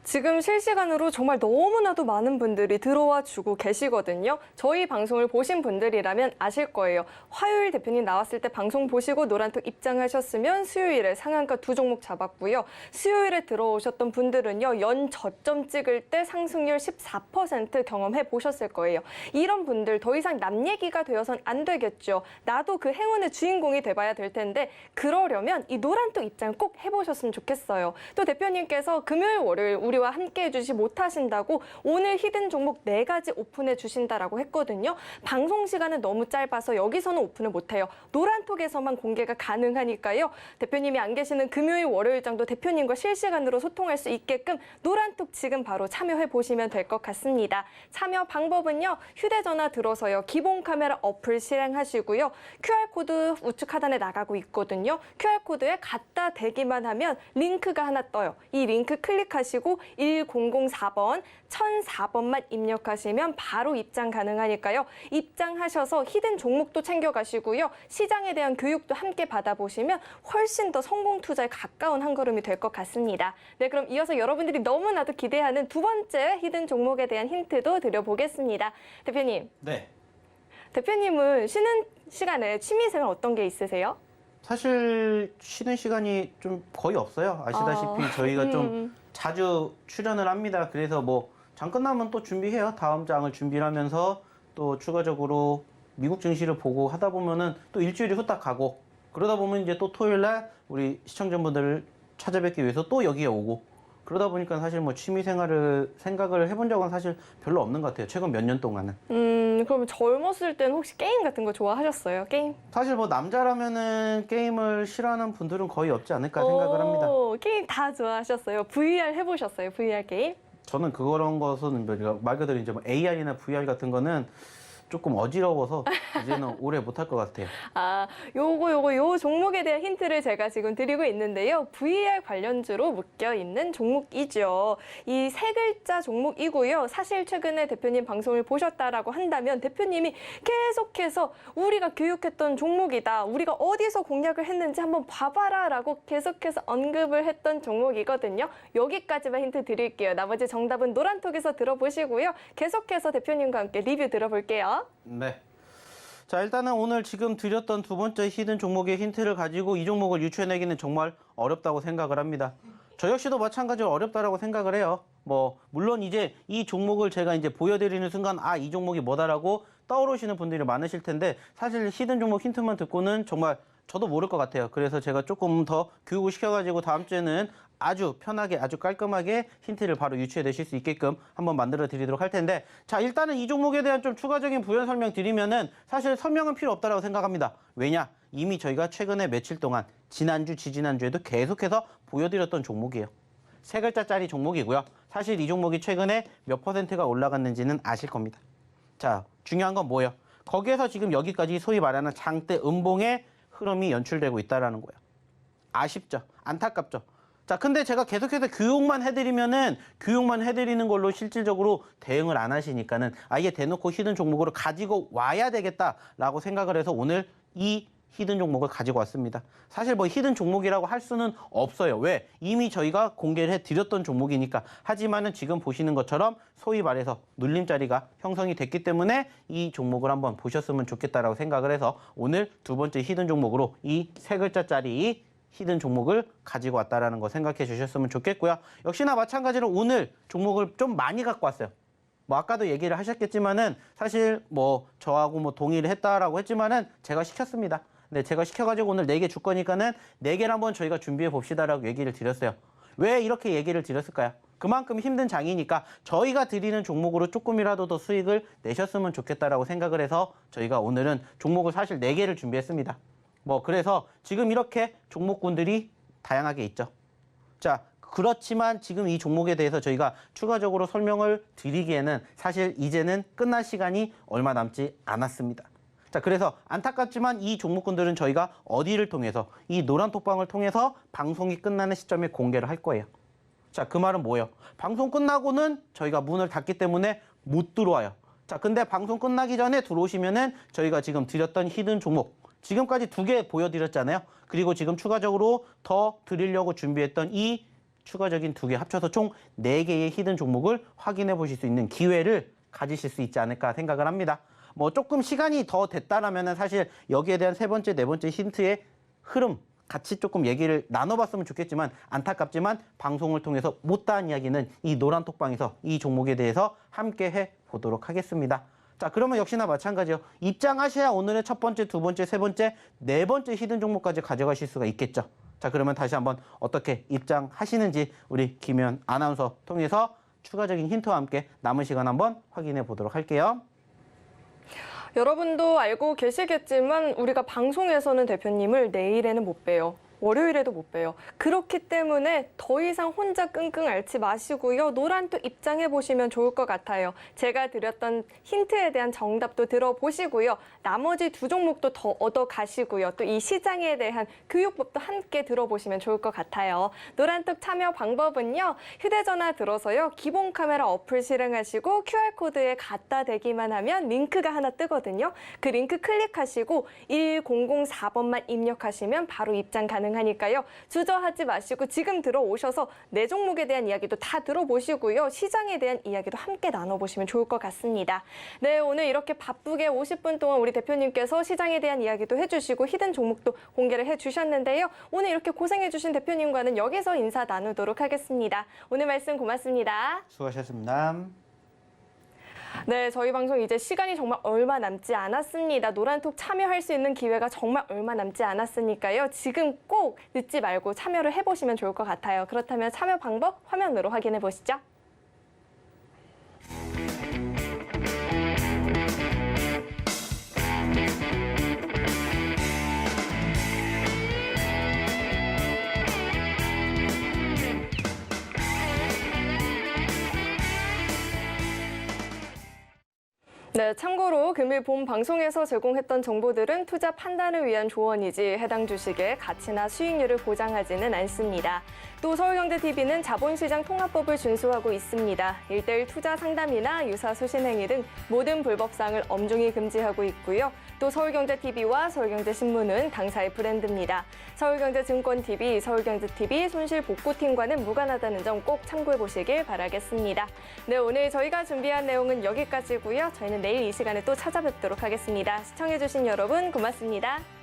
지금 실시간으로 정말 너무나도 많은 분들이 들어와 주고 계시거든요. 저희 방송을 보신 분들이라면 아실 거예요. 화요일 대표님 나왔을 때 방송 보시고 노란톡 입장하셨으면 수요일에 상한가 두 종목 잡았고요. 수요일에 들어오셨던 분들은요. 연 저점 찍을 때 상승률 14% 경험해 보셨을 거예요. 이런 분들 더 이상 남 얘기가 되어선 안 되겠죠. 나도 그 행운의 주인공이 돼봐야 될 텐데 그러려면 이 노란톡 입장 꼭 해보셨으면 좋겠어요. 또 대표님께서 금요일, 월요일 우리와 함께 해주시 못하신다고 오늘 히든 종목 4가지 오픈해 주신다라고 했거든요. 방송 시간은 너무 짧아서 여기서는 오픈을 못해요. 노란톡에서만 공개가 가능하니까요. 대표님이 안 계시는 금요일, 월요일장도 대표님과 실시간으로 소통할 수 있게끔 노란톡 지금 바로 참여해 보시면 될 것 같습니다. 참여 방법은요. 휴대전화 들어서요. 기본 카메라 어플 실행하시고요. QR코드 우측 하단에 나가고 있거든요. QR코드에 갖다 대기만 하면 링크가 하나 떠요. 이 링크 클릭하시고 1004번, 1004번만 입력하시면 바로 입장 가능하니까요. 입장하셔서 히든 종목도 챙겨가시고요. 시장에 대한 교육도 함께 받아보시면 훨씬 더 성공 투자에 가까운 한 걸음이 될 것 같습니다. 네, 그럼 이어서 여러분들이 너무나도 기대하는 두 번째 히든 종목에 대한 힌트도 드려보겠습니다. 대표님. 네. 대표님은 쉬는 시간에 취미생활 어떤 게 있으세요? 사실 쉬는 시간이 좀 거의 없어요. 아시다시피 저희가 좀 자주 출연을 합니다. 그래서 뭐 장 끝나면 또 준비해요. 다음 장을 준비를 하면서 또 추가적으로 미국 증시를 보고 하다 보면은 또 일주일이 후딱 가고 그러다 보면 이제 또 토요일 날 우리 시청자분들을 찾아뵙기 위해서 또 여기에 오고 그러다 보니까 사실 뭐 취미 생활을 생각을 해본 적은 사실 별로 없는 것 같아요. 최근 몇 년 동안은. 그럼 젊었을 때는 혹시 게임 같은 거 좋아하셨어요? 게임? 사실 뭐 남자라면은 게임을 싫어하는 분들은 거의 없지 않을까 생각을 합니다. 게임 다 좋아하셨어요? VR 해보셨어요? VR 게임? 저는 그런 것은 말 그대로 이제 뭐 AR이나 VR 같은 거는 조금 어지러워서 이제는 오래 못할 것 같아요. 요 종목에 대한 힌트를 제가 지금 드리고 있는데요. VR 관련주로 묶여 있는 종목이죠. 이 세 글자 종목이고요. 사실 최근에 대표님 방송을 보셨다라고 한다면 대표님이 계속해서 우리가 교육했던 종목이다. 우리가 어디서 공략을 했는지 한번 봐봐라라고 계속해서 언급을 했던 종목이거든요. 여기까지만 힌트 드릴게요. 나머지 정답은 노란톡에서 들어보시고요. 계속해서 대표님과 함께 리뷰 들어볼게요. 네. 자, 일단은 오늘 지금 드렸던 두 번째 히든 종목의 힌트를 가지고 이 종목을 유추해내기는 정말 어렵다고 생각을 합니다. 저 역시도 마찬가지로 어렵다라고 생각을 해요. 뭐 물론 이제 이 종목을 제가 이제 보여드리는 순간 이 종목이 뭐다라고 떠오르시는 분들이 많으실 텐데 사실 히든 종목 힌트만 듣고는 정말 저도 모를 것 같아요. 그래서 제가 조금 더 교육을 시켜가지고 다음 주에는 아주 편하게 아주 깔끔하게 힌트를 바로 유추해 내실 수 있게끔 한번 만들어 드리도록 할 텐데, 자, 일단은 이 종목에 대한 좀 추가적인 부연 설명 드리면은 사실 설명은 필요 없다라고 생각합니다. 왜냐? 이미 저희가 최근에 며칠 동안 지난주, 지지난주에도 계속해서 보여드렸던 종목이에요. 세 글자짜리 종목이고요. 사실 이 종목이 최근에 몇 퍼센트가 올라갔는지는 아실 겁니다. 자, 중요한 건 뭐예요? 거기에서 지금 여기까지 소위 말하는 장대 음봉의 흐름이 연출되고 있다는 거예요. 아쉽죠? 안타깝죠? 자, 근데 제가 계속해서 교육만 해드리는 걸로 실질적으로 대응을 안 하시니까는 아예 대놓고 히든 종목으로 가지고 와야 되겠다라고 생각을 해서 오늘 이 히든 종목을 가지고 왔습니다. 사실 뭐 히든 종목이라고 할 수는 없어요. 왜? 이미 저희가 공개를 해드렸던 종목이니까. 하지만은 지금 보시는 것처럼 소위 말해서 눌림자리가 형성이 됐기 때문에 이 종목을 한번 보셨으면 좋겠다라고 생각을 해서 오늘 두 번째 히든 종목으로 이 세 글자짜리 히든 종목을 가지고 왔다라는 거 생각해 주셨으면 좋겠고요. 역시나 마찬가지로 오늘 종목을 좀 많이 갖고 왔어요. 뭐 아까도 얘기를 하셨겠지만은 사실 뭐 저하고 뭐 동의를 했다라고 했지만은 제가 시켰습니다. 네, 제가 시켜가지고 오늘 4개 줄 거니까는 4개를 한번 저희가 준비해 봅시다라고 얘기를 드렸어요. 왜 이렇게 얘기를 드렸을까요? 그만큼 힘든 장이니까 저희가 드리는 종목으로 조금이라도 더 수익을 내셨으면 좋겠다라고 생각을 해서 저희가 오늘은 종목을 사실 4개를 준비했습니다. 뭐 그래서 지금 이렇게 종목군들이 다양하게 있죠. 자, 그렇지만 지금 이 종목에 대해서 저희가 추가적으로 설명을 드리기에는 사실 이제는 끝날 시간이 얼마 남지 않았습니다. 자, 그래서 안타깝지만 이 종목군들은 저희가 어디를 통해서 이 노란 톡방을 통해서 방송이 끝나는 시점에 공개를 할 거예요. 자, 그 말은 뭐예요? 방송 끝나고는 저희가 문을 닫기 때문에 못 들어와요. 자, 근데 방송 끝나기 전에 들어오시면은 저희가 지금 드렸던 히든 종목 지금까지 2개 보여드렸잖아요. 그리고 지금 추가적으로 더 드리려고 준비했던 이 추가적인 2개 합쳐서 총 4개의 히든 종목을 확인해 보실 수 있는 기회를 가지실 수 있지 않을까 생각을 합니다. 뭐 조금 시간이 더 됐다라면은 사실 여기에 대한 3번째, 4번째 힌트의 흐름 같이 조금 얘기를 나눠봤으면 좋겠지만 안타깝지만 방송을 통해서 못다한 이야기는 이 노란 톡방에서 이 종목에 대해서 함께 해보도록 하겠습니다. 자, 그러면 역시나 마찬가지요. 입장하셔야 오늘의 첫 번째, 두 번째, 세 번째, 네 번째 히든 종목까지 가져가실 수가 있겠죠. 자, 그러면 다시 한번 어떻게 입장하시는지 우리 김현 아나운서 통해서 추가적인 힌트와 함께 남은 시간 한번 확인해 보도록 할게요. 여러분도 알고 계시겠지만 우리가 방송에서는 대표님을 내일에는 못 봬요. 월요일에도 못 봬요. 그렇기 때문에 더 이상 혼자 끙끙 앓지 마시고요. 노란톡 입장해 보시면 좋을 것 같아요. 제가 드렸던 힌트에 대한 정답도 들어보시고요. 나머지 2 종목도 더 얻어 가시고요. 또 이 시장에 대한 교육법도 함께 들어보시면 좋을 것 같아요. 노란톡 참여 방법은요. 휴대전화 들어서요. 기본 카메라 어플 실행하시고 QR코드에 갖다 대기만 하면 링크가 하나 뜨거든요. 그 링크 클릭하시고 1004번만 입력하시면 바로 입장 가능합니다. 하니까요. 주저하지 마시고 지금 들어오셔서 내 종목에 대한 이야기도 다 들어보시고요. 시장에 대한 이야기도 함께 나눠보시면 좋을 것 같습니다. 네, 오늘 이렇게 바쁘게 50분 동안 우리 대표님께서 시장에 대한 이야기도 해주시고 히든 종목도 공개를 해주셨는데요. 오늘 이렇게 고생해주신 대표님과는 여기서 인사 나누도록 하겠습니다. 오늘 말씀 고맙습니다. 수고하셨습니다. 네, 저희 방송 이제 시간이 정말 얼마 남지 않았습니다. 노란톡 참여할 수 있는 기회가 정말 얼마 남지 않았으니까요. 지금 꼭 늦지 말고 참여를 해보시면 좋을 것 같아요. 그렇다면 참여 방법 화면으로 확인해 보시죠. 네, 참고로 금일 본 방송에서 제공했던 정보들은 투자 판단을 위한 조언이지 해당 주식의 가치나 수익률을 보장하지는 않습니다. 또 서울경제TV는 자본시장 통합법을 준수하고 있습니다. 1:1 투자 상담이나 유사 수신행위 등 모든 불법사항을 엄중히 금지하고 있고요. 또 서울경제TV와 서울경제신문은 당사의 브랜드입니다. 서울경제증권TV, 서울경제TV 손실복구팀과는 무관하다는 점 꼭 참고해 보시길 바라겠습니다. 네, 오늘 저희가 준비한 내용은 여기까지고요. 저희는 내일 이 시간에 또 찾아뵙도록 하겠습니다. 시청해주신 여러분 고맙습니다.